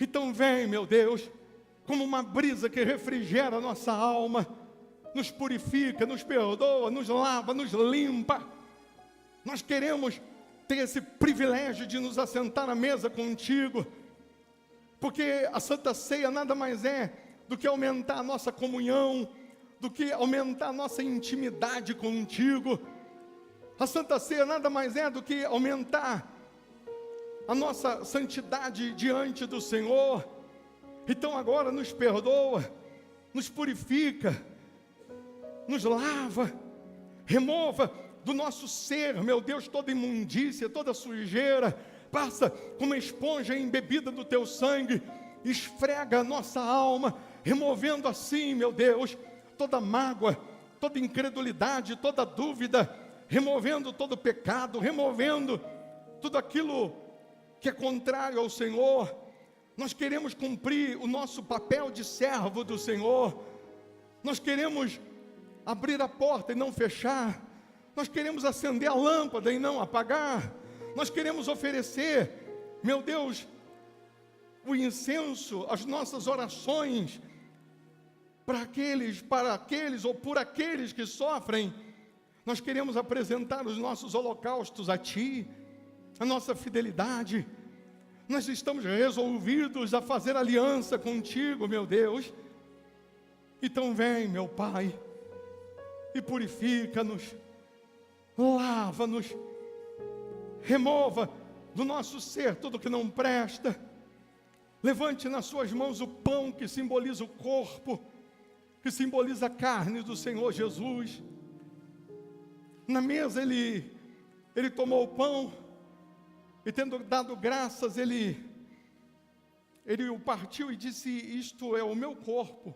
Então vem, meu Deus, como uma brisa que refrigera a nossa alma, nos purifica, nos perdoa, nos lava, nos limpa. Nós queremos ter esse privilégio de nos assentar à mesa contigo, porque a Santa Ceia nada mais é do que aumentar a nossa comunhão, do que aumentar a nossa intimidade contigo. A Santa Ceia nada mais é do que aumentar a nossa santidade diante do Senhor. Então agora nos perdoa, nos purifica, nos lava, remova do nosso ser, meu Deus, toda imundícia, toda sujeira. Passa com uma esponja embebida do teu sangue, esfrega a nossa alma, removendo assim, meu Deus, toda mágoa, toda incredulidade, toda dúvida, removendo todo pecado, removendo tudo aquilo que é contrário ao Senhor. Nós queremos cumprir o nosso papel de servo do Senhor. Nós queremos abrir a porta e não fechar. Nós queremos acender a lâmpada e não apagar. Nós queremos oferecer, meu Deus, o incenso, as nossas orações para aqueles ou por aqueles que sofrem. Nós queremos apresentar os nossos holocaustos a Ti, a nossa fidelidade. Nós estamos resolvidos a fazer aliança contigo, meu Deus. Então vem, meu Pai, e purifica-nos, lava-nos, remova do nosso ser tudo que não presta. Levante nas suas mãos o pão que simboliza o corpo, que simboliza a carne do Senhor Jesus. Na mesa ele tomou o pão e, tendo dado graças, ele o partiu e disse: isto é o meu corpo,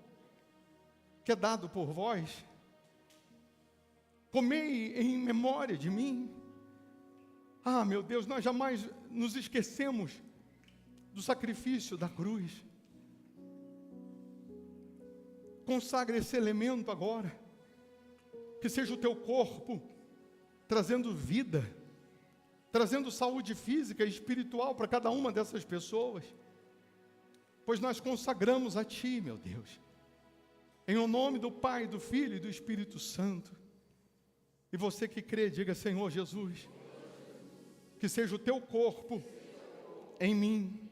que é dado por vós. Comei em memória de mim. Ah, meu Deus, nós jamais nos esquecemos do sacrifício da cruz. Consagra esse elemento agora, que seja o teu corpo trazendo vida, trazendo saúde física e espiritual para cada uma dessas pessoas, pois nós consagramos a Ti, meu Deus, em o nome do Pai, do Filho e do Espírito Santo. E você que crê, diga: Senhor Jesus, que seja o Teu corpo em mim,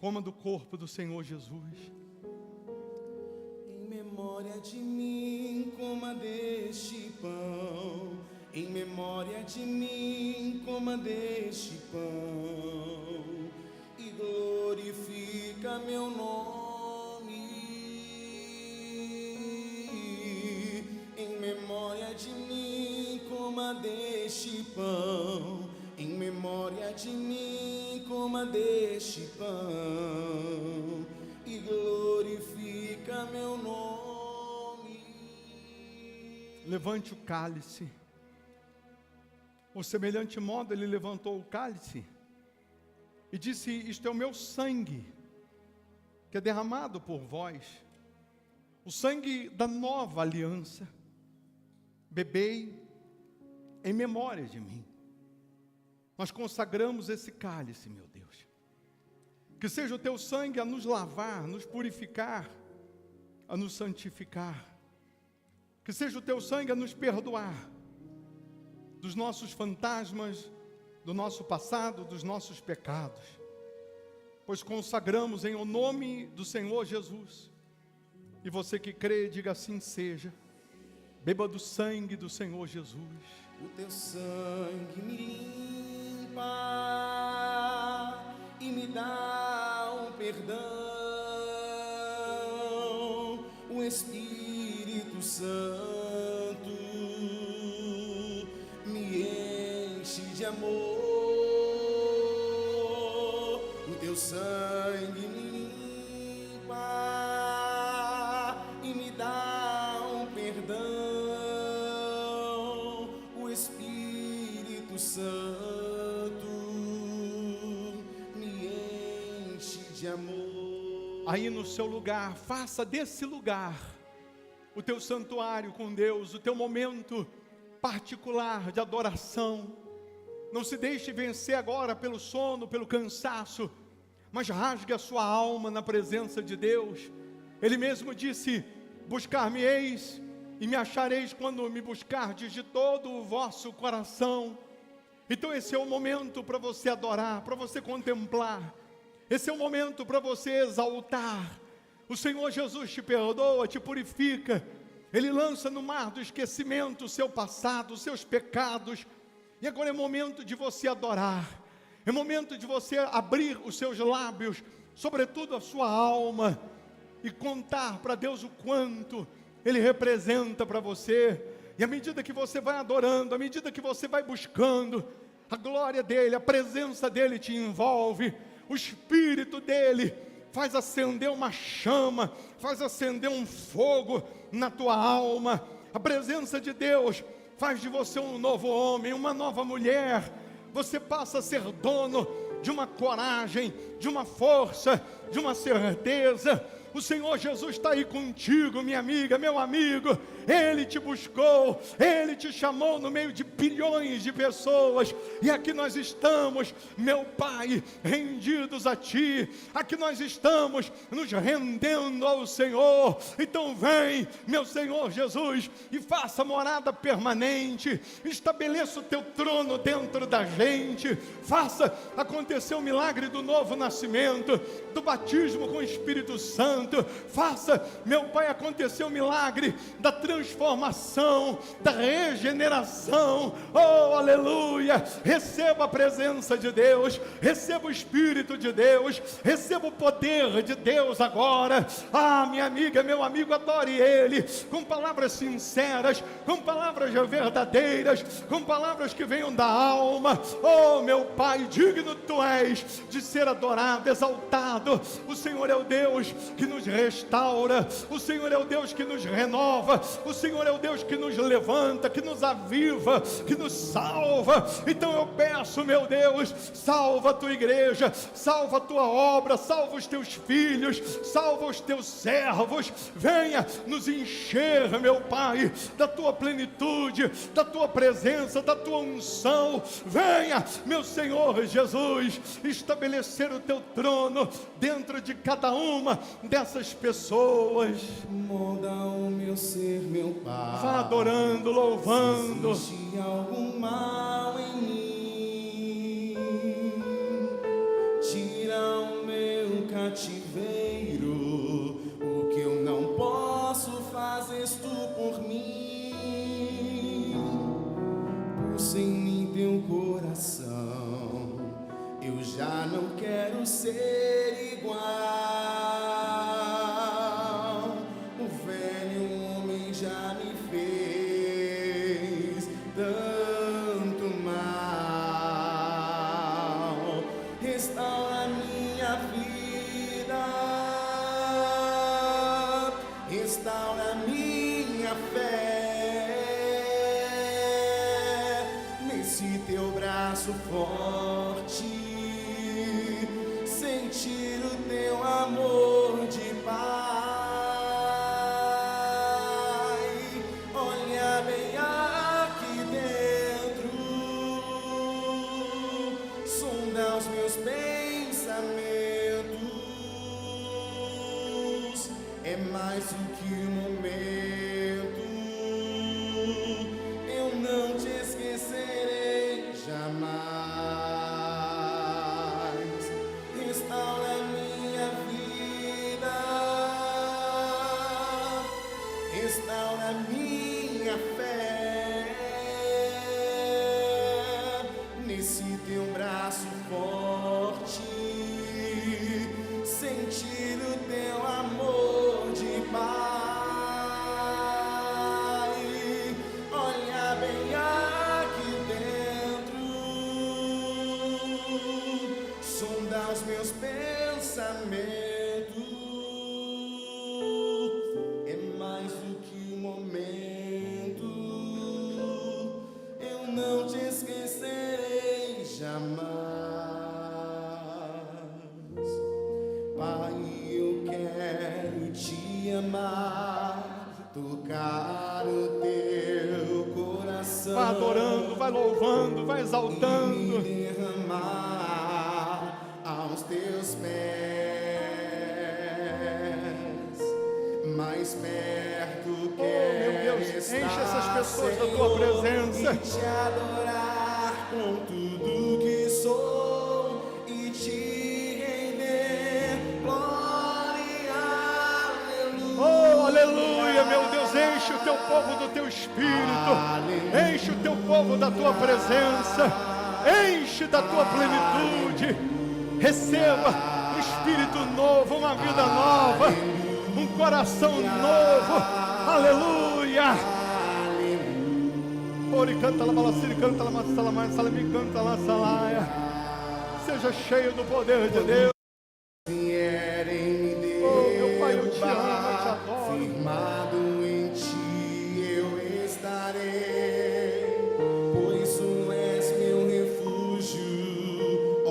coma do corpo do Senhor Jesus. Em memória de mim, coma deste pão. Em memória de mim, coma deste pão. E glorifica meu nome. Em memória de mim, coma deste pão. Em memória de mim, coma deste pão. E glorifica meu nome. Levante o cálice. Por semelhante modo ele levantou o cálice e disse: isto é o meu sangue, que é derramado por vós, o sangue da nova aliança. Bebei em memória de mim. Nós consagramos esse cálice, meu Deus. Que seja o teu sangue a nos lavar, nos purificar, a nos santificar. Que seja o teu sangue a nos perdoar dos nossos fantasmas, do nosso passado, dos nossos pecados. Pois consagramos em o nome do Senhor Jesus. E você que crê, diga: assim seja. Beba do sangue do Senhor Jesus. O teu sangue me limpa e me dá um perdão. O Espírito Santo me enche de amor. O teu sangue me limpa e me dá um perdão. O Espírito Santo me enche de amor. Aí no seu lugar, faça desse lugar o teu santuário com Deus, o teu momento particular de adoração. Não se deixe vencer agora pelo sono, pelo cansaço, mas rasgue a sua alma na presença de Deus. Ele mesmo disse: buscar-me-eis e me achareis quando me buscardes de todo o vosso coração. Então esse é o momento para você adorar, para você contemplar. Esse é o momento para você exaltar. O Senhor Jesus te perdoa, te purifica. Ele lança no mar do esquecimento o seu passado, os seus pecados. E agora é momento de você adorar. É momento de você abrir os seus lábios, sobretudo a sua alma, e contar para Deus o quanto Ele representa para você. E à medida que você vai adorando, à medida que você vai buscando, a glória dEle, a presença dEle te envolve. O Espírito dEle faz acender uma chama, faz acender um fogo na tua alma. A presença de Deus faz de você um novo homem, uma nova mulher. Você passa a ser dono de uma coragem, de uma força, de uma certeza. O Senhor Jesus está aí contigo, minha amiga, meu amigo. Ele te buscou, Ele te chamou no meio de bilhões de pessoas. E aqui nós estamos, meu Pai, rendidos a Ti. Aqui nós estamos nos rendendo ao Senhor. Então vem, meu Senhor Jesus, e faça morada permanente. Estabeleça o Teu trono dentro da gente. Faça acontecer o milagre do novo nascimento, do batismo com o Espírito Santo. Faça, meu Pai, acontecer o milagre da transformação, da regeneração. Oh, aleluia! Receba a presença de Deus, receba o Espírito de Deus, receba o poder de Deus agora. Ah, minha amiga, meu amigo, adore Ele com palavras sinceras, com palavras verdadeiras, com palavras que venham da alma. Oh, meu Pai, digno Tu és de ser adorado, exaltado. O Senhor é o Deus que nos restaura, o Senhor é o Deus que nos renova, o Senhor é o Deus que nos levanta, que nos aviva, que nos salva. Então eu peço, meu Deus, salva a Tua igreja, salva a Tua obra, salva os Teus filhos, salva os Teus servos. Venha nos encher, meu Pai, da Tua plenitude, da Tua presença, da Tua unção. Venha, meu Senhor Jesus, estabelecer o Teu trono dentro de cada uma dessas pessoas. Molda o meu ser, meu Pai. Vá adorando, louvando. Se existe algum mal em mim, tira o meu cativeiro. O que eu não posso, fazes Tu por mim. Pulsa em mim Teu coração. Eu já não quero ser igual. O velho homem já me fez tanto mal. Restaura minha vida, restaura minha fé. Nesse Teu braço forte, sentir o Teu amor de Pai. Olha bem aqui dentro, sonda os meus pensamentos. É mais do que um momento, eu não Te esquecerei jamais. Restaura minha vida, restaura minha fé. Nesse Teu braço forte, sentir o Teu amor de Pai. Olha bem aqui dentro, sonda os meus pensamentos. É mais do que um momento, eu não Te esquecerei jamais. Pai, eu quero Te amar tocar o teu coração, vai adorando, vai louvando, vai exaltando, e me derramar aos teus pés, mais perto quero meu Deus, estar, enche essas pessoas da tua Senhor, presença. e te adorar com tudo que sou e te render glória, aleluia. Oh, aleluia, meu Deus, enche o teu povo do teu Espírito, enche o teu povo da tua presença, enche da tua plenitude, receba um Espírito novo, uma vida nova, um coração novo, aleluia. Ori canta la balaciri, canta la massalamai, salami canta la salaia, seja cheio do poder de Deus. Vierem me Meu Pai, eu te amo, eu te derrubar, adoro. firmado em ti eu estarei, pois tu és meu refúgio, ó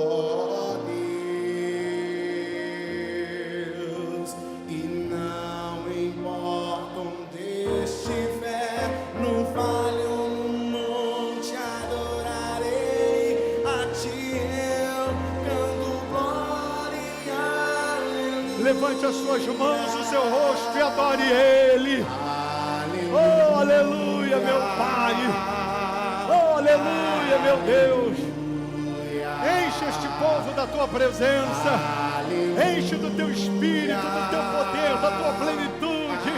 Deus, e não importa onde estiver, no vale ou no monte adorarei, a ti eu canto glória, aleluia. Levante as suas mãos, o seu rosto e adore Ele. Oh, aleluia, meu Pai. Oh, aleluia, meu Deus. Enche este povo da tua presença. Enche do teu Espírito, do teu poder, da tua plenitude.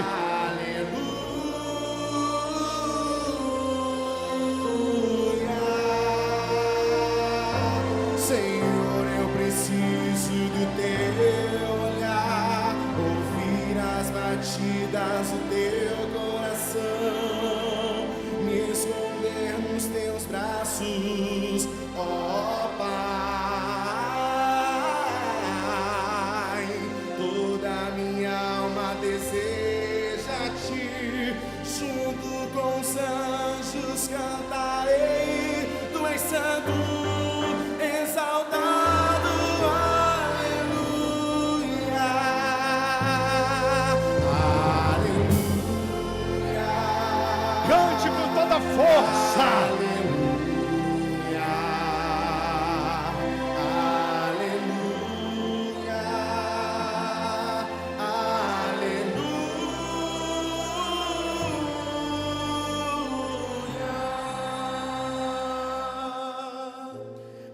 Senhor, eu preciso do teu olhar, ouvir as batidas do teu coração, me esconder nos teus braços, ó Pai. Toda minha alma deseja ti, junto com os anjos cantarei, tu és santo, exaltado, aleluia, aleluia, Cante com toda a força. aleluia, aleluia,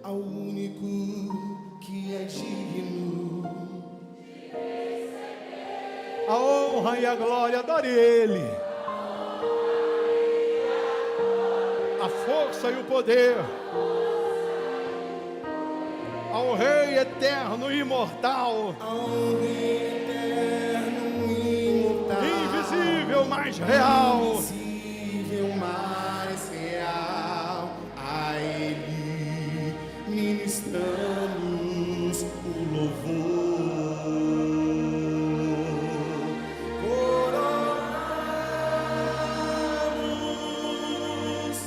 ao único que é digno, A honra e a glória, adore Ele. A força e o poder. Ao Rei eterno e imortal, ao Rei eterno e imortal, invisível, mas real. invisível, mais real, a Ele ministramos o louvor. Coroamos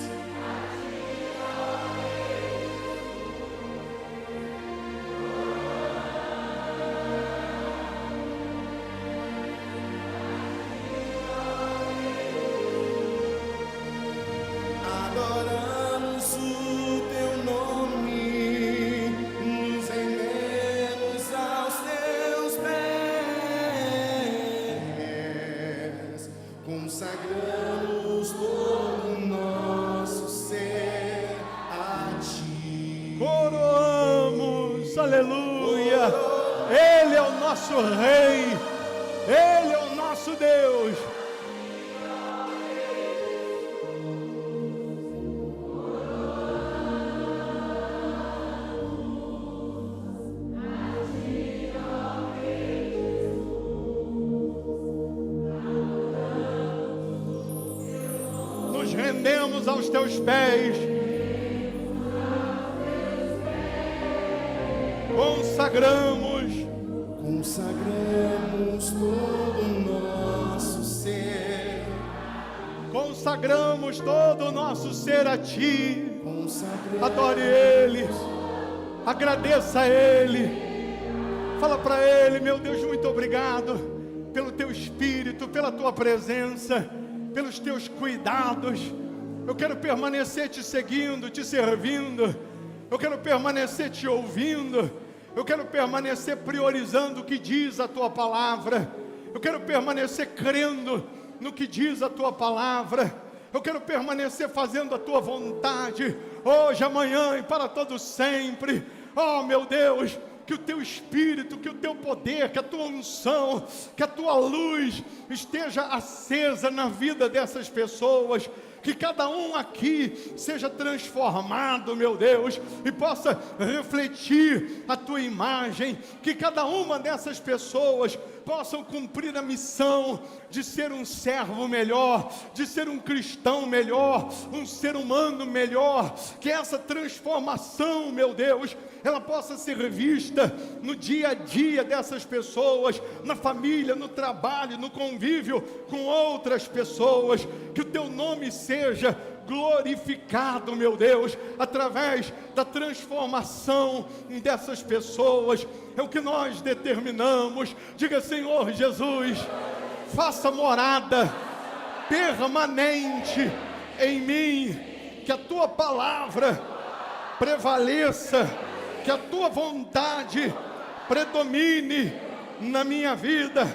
adoramos o teu nome, nos rendemos aos teus pés, consagramos todo o nosso ser a ti. Coroamos, aleluia. Ele é o nosso Rei, Ele é o nosso Deus. Nos rendemos aos teus pés. Consagramos todo o nosso ser, Consagramos todo o nosso ser a Ti. consagramos. Adore Ele, agradeça a Ele, fala para Ele: meu Deus, muito obrigado, pelo Teu Espírito, pela Tua presença, pelos Teus cuidados. Eu quero permanecer Te seguindo, Te servindo. Eu quero permanecer Te ouvindo. Eu quero permanecer priorizando o que diz a Tua palavra. Eu quero permanecer crendo no que diz a Tua palavra. Eu quero permanecer fazendo a Tua vontade, hoje, amanhã e para todo sempre. Oh, meu Deus, que o Teu Espírito, que o Teu poder, que a Tua unção, que a Tua luz esteja acesa na vida dessas pessoas. Que cada um aqui seja transformado, meu Deus, e possa refletir a Tua imagem. Que cada uma dessas pessoas possam cumprir a missão de ser um servo melhor, de ser um cristão melhor, um ser humano melhor. Que essa transformação, meu Deus, ela possa ser vista no dia a dia dessas pessoas, na família, no trabalho, no convívio com outras pessoas. Que o Teu nome seja glorificado, meu Deus, através da transformação dessas pessoas. É o que nós determinamos. Diga: Senhor Jesus, faça morada permanente em mim, que a Tua palavra prevaleça, que a Tua vontade predomine na minha vida,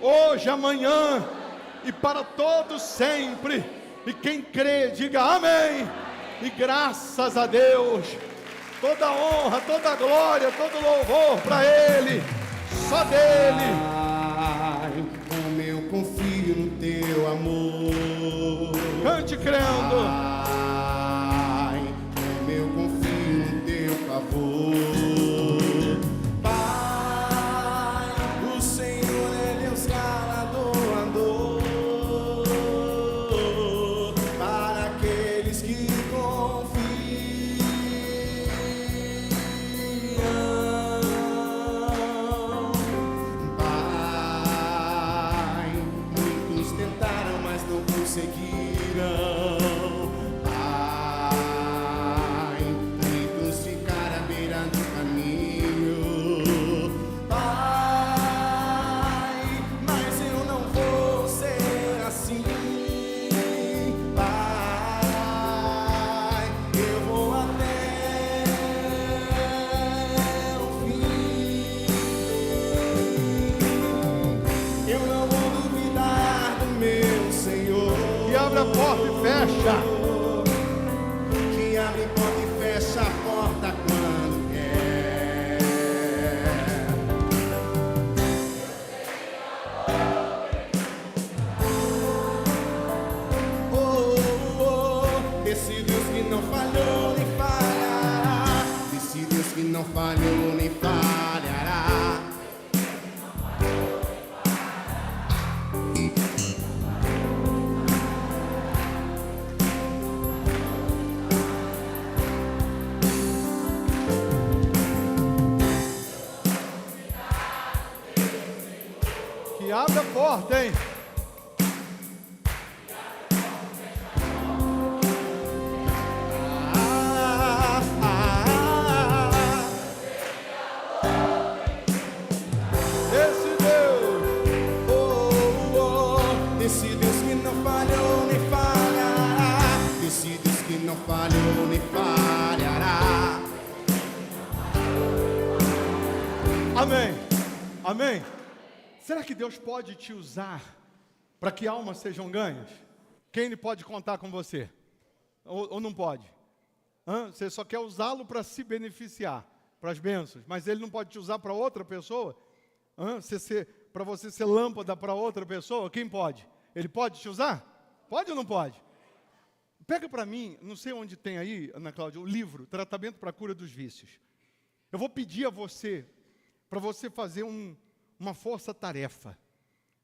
hoje, amanhã e para todo sempre. E quem crê, diga amém. E graças a Deus. Toda honra, toda glória, todo louvor para Ele, só dEle. Pai, como eu confio no Teu amor. Cante crendo. Pai, como eu confio no Teu favor. Pai, o Senhor é Deus galardoador para aqueles que confiam. Pai, muitos tentaram, mas não conseguiram. Pai, muitos ficaram à beira do caminho. Pai, mas eu não vou ser assim. Pai, eu vou até o fim. Eu não vou duvidar do meu Senhor. Que abre a porta e fecha. Que abre porta e fecha a porta quando quer. Oh, oh, esse Deus que não falhou nem falhará. Esse Deus que não falhou nem falhará. Que abre a porta, hein? Ah, ah, ah. Esse Deus. Oh, oh, esse Deus que não falhou nem falhará. Esse Deus que não falhou nem falhará. Amém. Amém. Será que Deus pode te usar para que almas sejam ganhas? Quem Ele pode contar com você? Ou não pode? Você só quer usá-lo para se beneficiar, para as bênçãos, mas Ele não pode te usar para outra pessoa? Para você ser lâmpada para outra pessoa? Quem pode? Ele pode te usar? Pode ou não pode? Pega para mim, não sei onde tem aí, Ana Cláudia, o livro, Tratamento para a Cura dos Vícios. Eu vou pedir a você, para você fazer uma força-tarefa,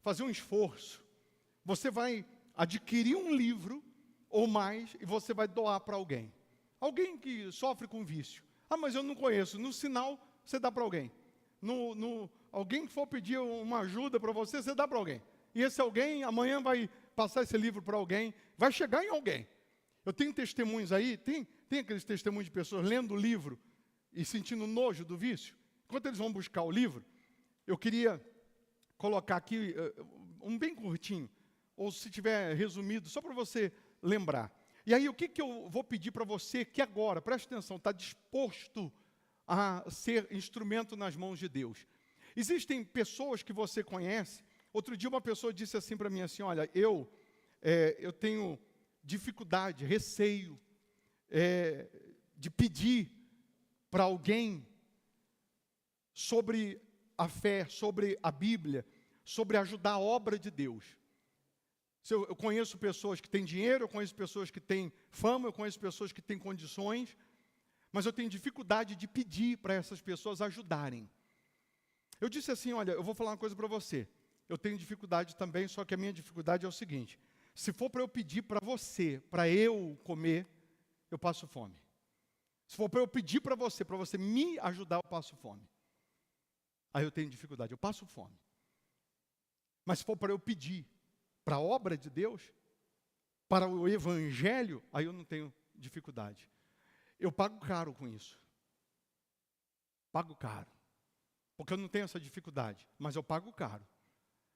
fazer um esforço. Você vai adquirir um livro ou mais e você vai doar para alguém. Alguém que sofre com vício. Ah, mas eu não conheço. No sinal, você dá para alguém. Alguém que for pedir uma ajuda para você, você dá para alguém. E esse alguém, amanhã vai passar esse livro para alguém, vai chegar em alguém. Eu tenho testemunhos aí, tem aqueles testemunhos de pessoas lendo o livro e sentindo nojo do vício. Enquanto eles vão buscar o livro, eu queria colocar aqui um bem curtinho, ou se tiver resumido, só para você lembrar. E aí, o que eu vou pedir para você que agora, preste atenção, está disposto a ser instrumento nas mãos de Deus. Existem pessoas que você conhece. Outro dia uma pessoa disse assim para mim, assim, olha, eu tenho dificuldade, receio de pedir para alguém sobre a fé, sobre a Bíblia, sobre ajudar a obra de Deus. Eu conheço pessoas que têm dinheiro, eu conheço pessoas que têm fama, eu conheço pessoas que têm condições, mas eu tenho dificuldade de pedir para essas pessoas ajudarem. Eu disse assim, olha, eu vou falar uma coisa para você. Eu tenho dificuldade também, só que a minha dificuldade é o seguinte. Se for para eu pedir para você, para eu comer, eu passo fome. Se for para eu pedir para você me ajudar, eu passo fome. Aí eu tenho dificuldade, eu passo fome. Mas se for para eu pedir para a obra de Deus, para o evangelho, aí eu não tenho dificuldade. Eu pago caro com isso. Pago caro. Porque eu não tenho essa dificuldade, mas eu pago caro.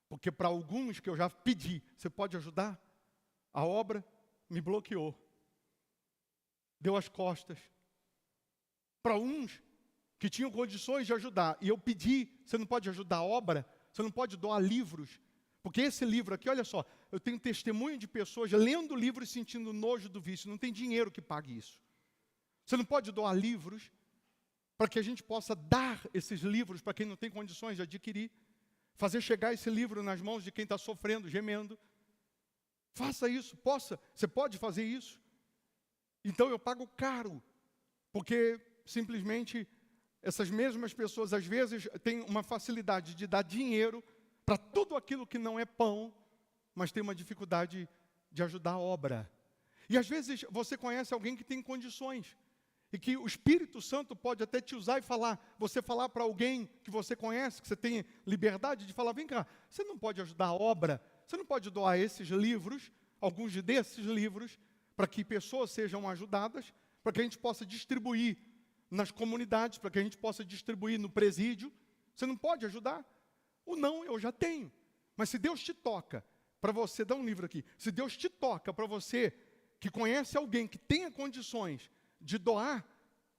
Porque para alguns que eu já pedi, você pode ajudar? A obra me bloqueou. Deu as costas. Para uns que tinham condições de ajudar, e eu pedi, você não pode ajudar a obra? Você não pode doar livros? Porque esse livro aqui, olha só, eu tenho testemunho de pessoas lendo o livro e sentindo nojo do vício. Não tem dinheiro que pague isso. Você não pode doar livros para que a gente possa dar esses livros para quem não tem condições de adquirir. Fazer chegar esse livro nas mãos de quem está sofrendo, gemendo. Faça isso, você pode fazer isso. Então eu pago caro, porque simplesmente essas mesmas pessoas às vezes têm uma facilidade de dar dinheiro para tudo aquilo que não é pão, mas tem uma dificuldade de ajudar a obra. E às vezes você conhece alguém que tem condições, e que o Espírito Santo pode até te usar e você falar para alguém que você conhece, que você tem liberdade de falar, vem cá, você não pode ajudar a obra, você não pode doar esses livros, alguns desses livros, para que pessoas sejam ajudadas, para que a gente possa distribuir nas comunidades, para que a gente possa distribuir no presídio. Você não pode ajudar? O não eu já tenho. Mas se Deus te toca, para você, dá um livro aqui, se Deus te toca para você, que conhece alguém que tenha condições de doar,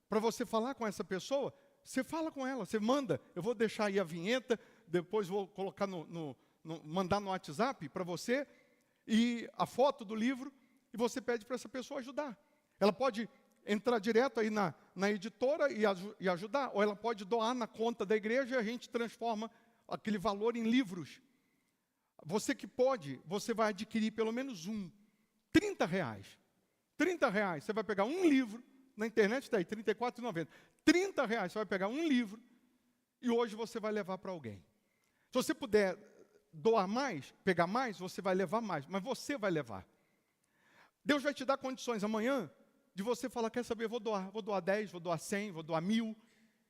para você falar com essa pessoa, você fala com ela, você manda, eu vou deixar aí a vinheta, depois vou colocar mandar no WhatsApp para você, e a foto do livro, e você pede para essa pessoa ajudar. Ela pode entrar direto aí na editora e ajudar, ou ela pode doar na conta da igreja e a gente transforma aquele valor em livros. Você que pode, você vai adquirir pelo menos R$30. R$30, você vai pegar um livro, na internet está aí, R$ 34,90. R$30, você vai pegar um livro, e hoje você vai levar para alguém. Se você puder doar mais, pegar mais, você vai levar mais, mas você vai levar. Deus vai te dar condições amanhã de você falar, quer saber, vou doar 10, vou doar 100, vou doar 1.000,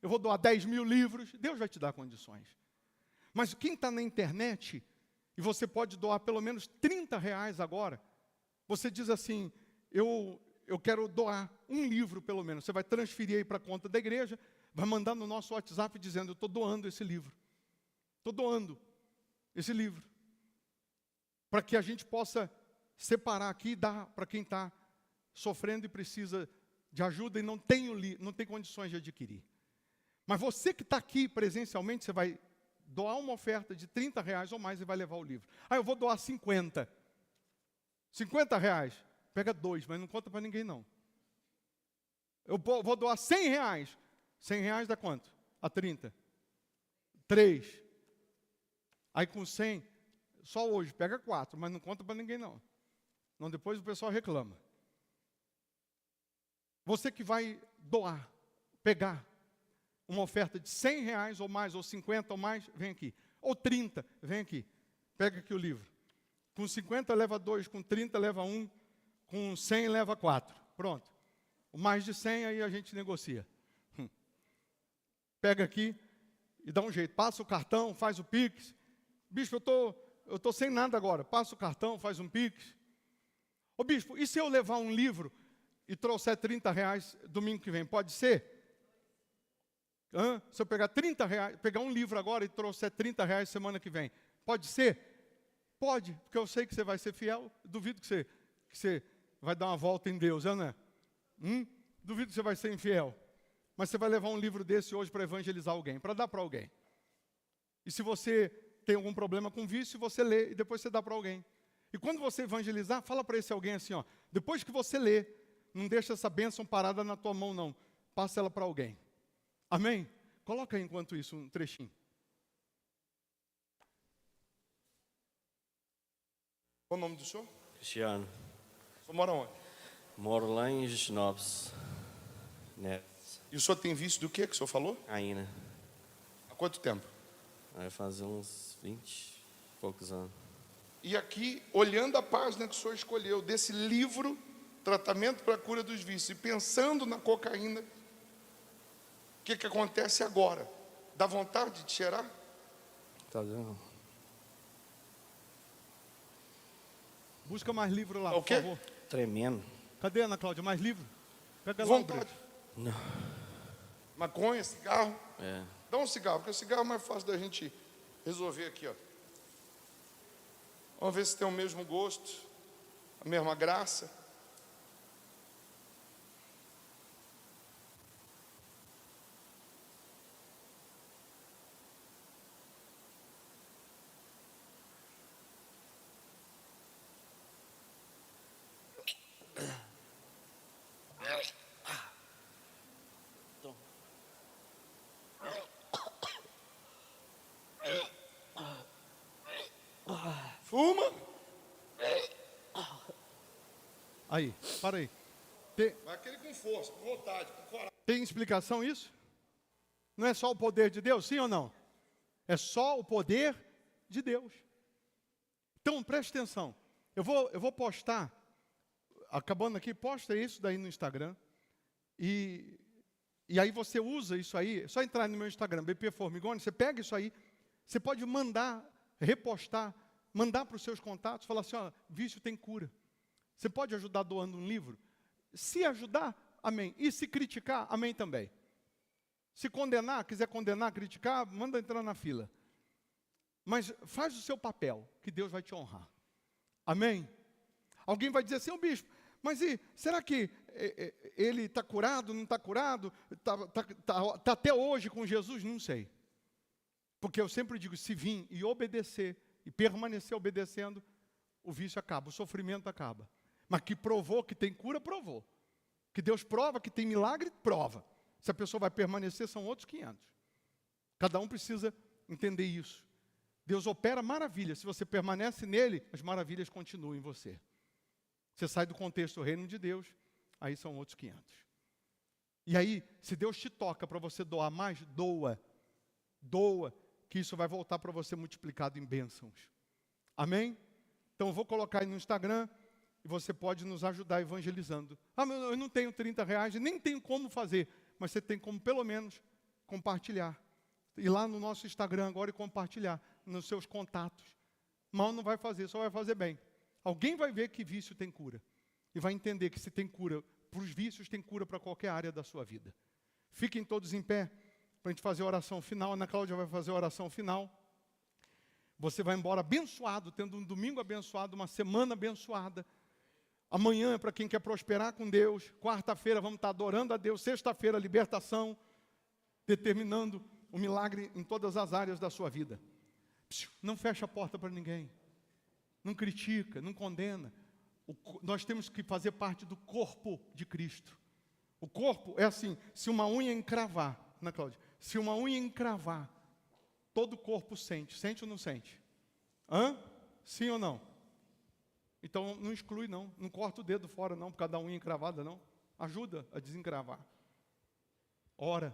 eu vou doar 10.000 livros, Deus vai te dar condições. Mas quem está na internet, e você pode doar pelo menos R$30 agora, você diz assim, eu quero doar um livro pelo menos, você vai transferir aí para a conta da igreja, vai mandar no nosso WhatsApp dizendo, eu estou doando esse livro, estou doando esse livro, para que a gente possa separar aqui e dar para quem está sofrendo e precisa de ajuda e não tem condições de adquirir. Mas você que está aqui presencialmente, você vai doar uma oferta de R$30 ou mais e vai levar o livro. Eu vou doar 50. R$50. Pega 2, mas não conta para ninguém não. Eu vou doar R$100. R$100 dá quanto? A 30. 3. Aí com 100, só hoje, pega 4, mas não conta para ninguém não. Não, depois o pessoal reclama. Você que vai doar, pegar uma oferta de R$100 ou mais, ou 50 ou mais, vem aqui. Ou 30, vem aqui. Pega aqui o livro. Com 50 leva 2, com 30 leva 1, com 100 leva 4. Pronto. O mais de 100 aí a gente negocia. Pega aqui e dá um jeito. Passa o cartão, faz o Pix. Bispo, eu tô sem nada agora. Passa o cartão, faz um Pix. Ô bispo, e se eu levar um livro e trouxer R$30 domingo que vem? Pode ser? Se eu pegar 30 reais, pegar um livro agora e trouxer 30 reais semana que vem, pode ser? Pode, porque eu sei que você vai ser fiel. Duvido que você vai dar uma volta em Deus, não é? Duvido que você vai ser infiel. Mas você vai levar um livro desse hoje para evangelizar alguém, para dar para alguém. E se você tem algum problema com vício, você lê e depois você dá para alguém. E quando você evangelizar, fala para esse alguém assim, ó, depois que você lê, não deixa essa bênção parada na tua mão, não. Passa ela para alguém. Amém? Coloca aí, enquanto isso, um trechinho. Qual o nome do senhor? Cristiano, O senhor mora onde? moro lá em Justinópolis, Neves, E o senhor tem vício do que o senhor falou? ainda. Há quanto tempo? Vai fazer uns 20 e poucos anos. E aqui, olhando a página que o senhor escolheu, desse livro, Tratamento para a Cura dos Vícios, e pensando na cocaína, o que acontece agora? Dá vontade de cheirar? Tá vendo? Busca mais livro lá, O por quê? favor. Tremendo. Cadê, Ana Cláudia? Mais livro? Pega lá, Vontade. Não. Maconha, cigarro. É. Dá um cigarro, porque o cigarro é mais fácil da gente resolver aqui, ó. Vamos ver se tem o mesmo gosto, a mesma graça. Fuma. Aí, para aí. Mas aquele com força, com vontade, com coragem. Tem explicação isso? Não é só o poder de Deus, sim ou não? É só o poder de Deus. Então, preste atenção. Eu vou postar, acabando aqui, posta isso daí no Instagram. E aí você usa isso aí, é só entrar no meu Instagram, BP Formigoni, você pega isso aí, você pode mandar, repostar, mandar para os seus contatos, falar assim, ó, vício tem cura. Você pode ajudar doando um livro? Se ajudar, amém. E se criticar, amém também. Se condenar, quiser condenar, criticar, manda entrar na fila. Mas faz o seu papel, que Deus vai te honrar. Amém? Alguém vai dizer assim, ô bispo, mas será que ele está curado, não está curado? Está até hoje com Jesus? Não sei. Porque eu sempre digo, se vir e obedecer, e permanecer obedecendo, o vício acaba, o sofrimento acaba. Mas que provou que tem cura, provou. Que Deus prova que tem milagre, prova. Se a pessoa vai permanecer, são outros 500. Cada um precisa entender isso. Deus opera maravilhas. Se você permanece nele, as maravilhas continuam em você. Você sai do contexto do reino de Deus, aí são outros 500. E aí, se Deus te toca para você doar mais, doa. Doa, que isso vai voltar para você multiplicado em bênçãos. Amém? Então, eu vou colocar aí no Instagram, e você pode nos ajudar evangelizando. Eu não tenho 30 reais, nem tenho como fazer, mas você tem como, pelo menos, compartilhar. Ir lá no nosso Instagram agora e compartilhar nos seus contatos. Mal não vai fazer, só vai fazer bem. Alguém vai ver que vício tem cura. E vai entender que se tem cura para os vícios, tem cura para qualquer área da sua vida. Fiquem todos em pé, para a gente fazer a oração final. A Ana Cláudia vai fazer a oração final. Você vai embora abençoado, tendo um domingo abençoado, uma semana abençoada. Amanhã é para quem quer prosperar com Deus. Quarta-feira vamos estar adorando a Deus. Sexta-feira, libertação, determinando o milagre em todas as áreas da sua vida. Não fecha a porta para ninguém. Não critica, não condena. Nós temos que fazer parte do corpo de Cristo. O corpo é assim, se uma unha encravar, Ana Cláudia, se uma unha encravar, todo o corpo sente. Sente ou não sente? Sim ou não? Então não exclui não, não corta o dedo fora não, por causa da unha encravada não. Ajuda a desencravar. Ora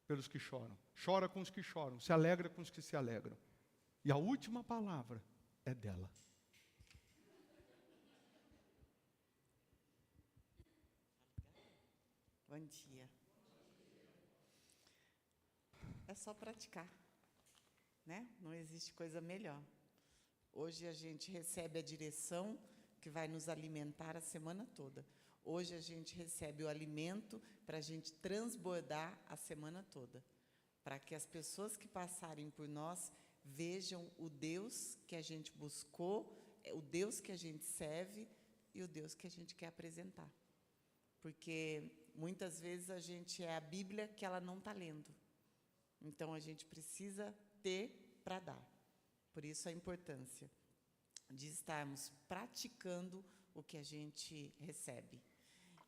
pelos que choram. Chora com os que choram, se alegra com os que se alegram. E a última palavra é dela. Bom dia. É só praticar, né? Não existe coisa melhor. Hoje a gente recebe a direção que vai nos alimentar a semana toda. Hoje a gente recebe o alimento para a gente transbordar a semana toda, para que as pessoas que passarem por nós vejam o Deus que a gente buscou, o Deus que a gente serve e o Deus que a gente quer apresentar. Porque muitas vezes a gente é a Bíblia que ela não está lendo. Então a gente precisa ter para dar. Por isso a importância de estarmos praticando o que a gente recebe.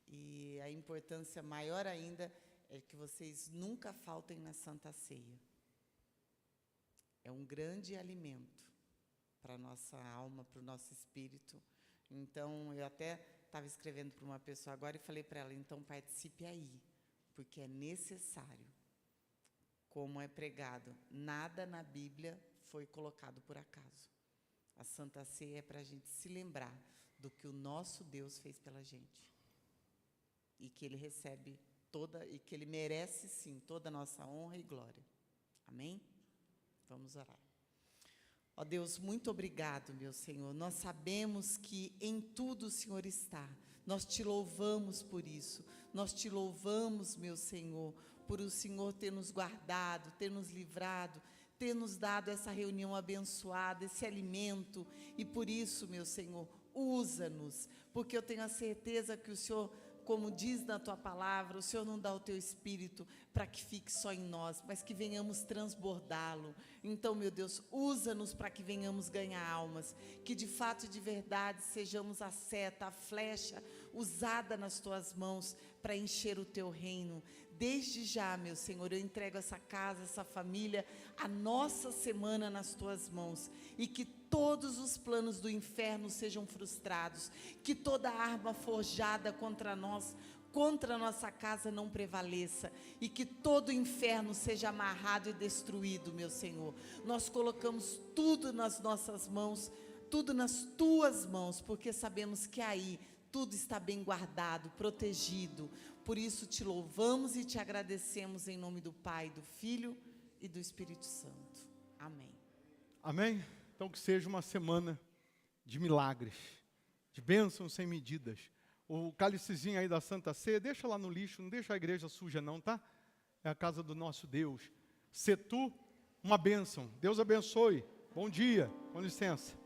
E a importância maior ainda é que vocês nunca faltem na Santa Ceia. É um grande alimento para a nossa alma, para o nosso espírito. Então, eu até estava escrevendo para uma pessoa agora e falei para ela, então participe aí, porque é necessário. Como é pregado, nada na Bíblia foi colocado por acaso. A Santa Ceia é para a gente se lembrar do que o nosso Deus fez pela gente. E que Ele recebe e que Ele merece, sim, toda a nossa honra e glória. Amém? Vamos orar. Ó Deus, muito obrigado, meu Senhor. Nós sabemos que em tudo o Senhor está. Nós te louvamos por isso. Nós te louvamos, meu Senhor, por o Senhor ter nos guardado, ter nos livrado, ter nos dado essa reunião abençoada, esse alimento. E por isso, meu Senhor, usa-nos, porque eu tenho a certeza que o Senhor, como diz na tua palavra, o Senhor não dá o teu espírito para que fique só em nós, mas que venhamos transbordá-lo. Então, meu Deus, usa-nos para que venhamos ganhar almas, que de fato e de verdade sejamos a seta, a flecha usada nas tuas mãos para encher o teu reino. Desde já, meu Senhor, eu entrego essa casa, essa família, a nossa semana nas tuas mãos, e que todos os planos do inferno sejam frustrados, que toda arma forjada contra nós, contra a nossa casa não prevaleça, e que todo o inferno seja amarrado e destruído, meu Senhor. Nós colocamos tudo nas nossas mãos, tudo nas tuas mãos, porque sabemos que aí tudo está bem guardado, protegido. Por isso te louvamos e te agradecemos em nome do Pai, do Filho e do Espírito Santo. Amém. Amém? Então que seja uma semana de milagres, de bênçãos sem medidas. O cálicezinho aí da Santa Ceia, deixa lá no lixo, não deixa a igreja suja não, tá? É a casa do nosso Deus. Se tu, uma bênção. Deus abençoe. Bom dia. Com licença.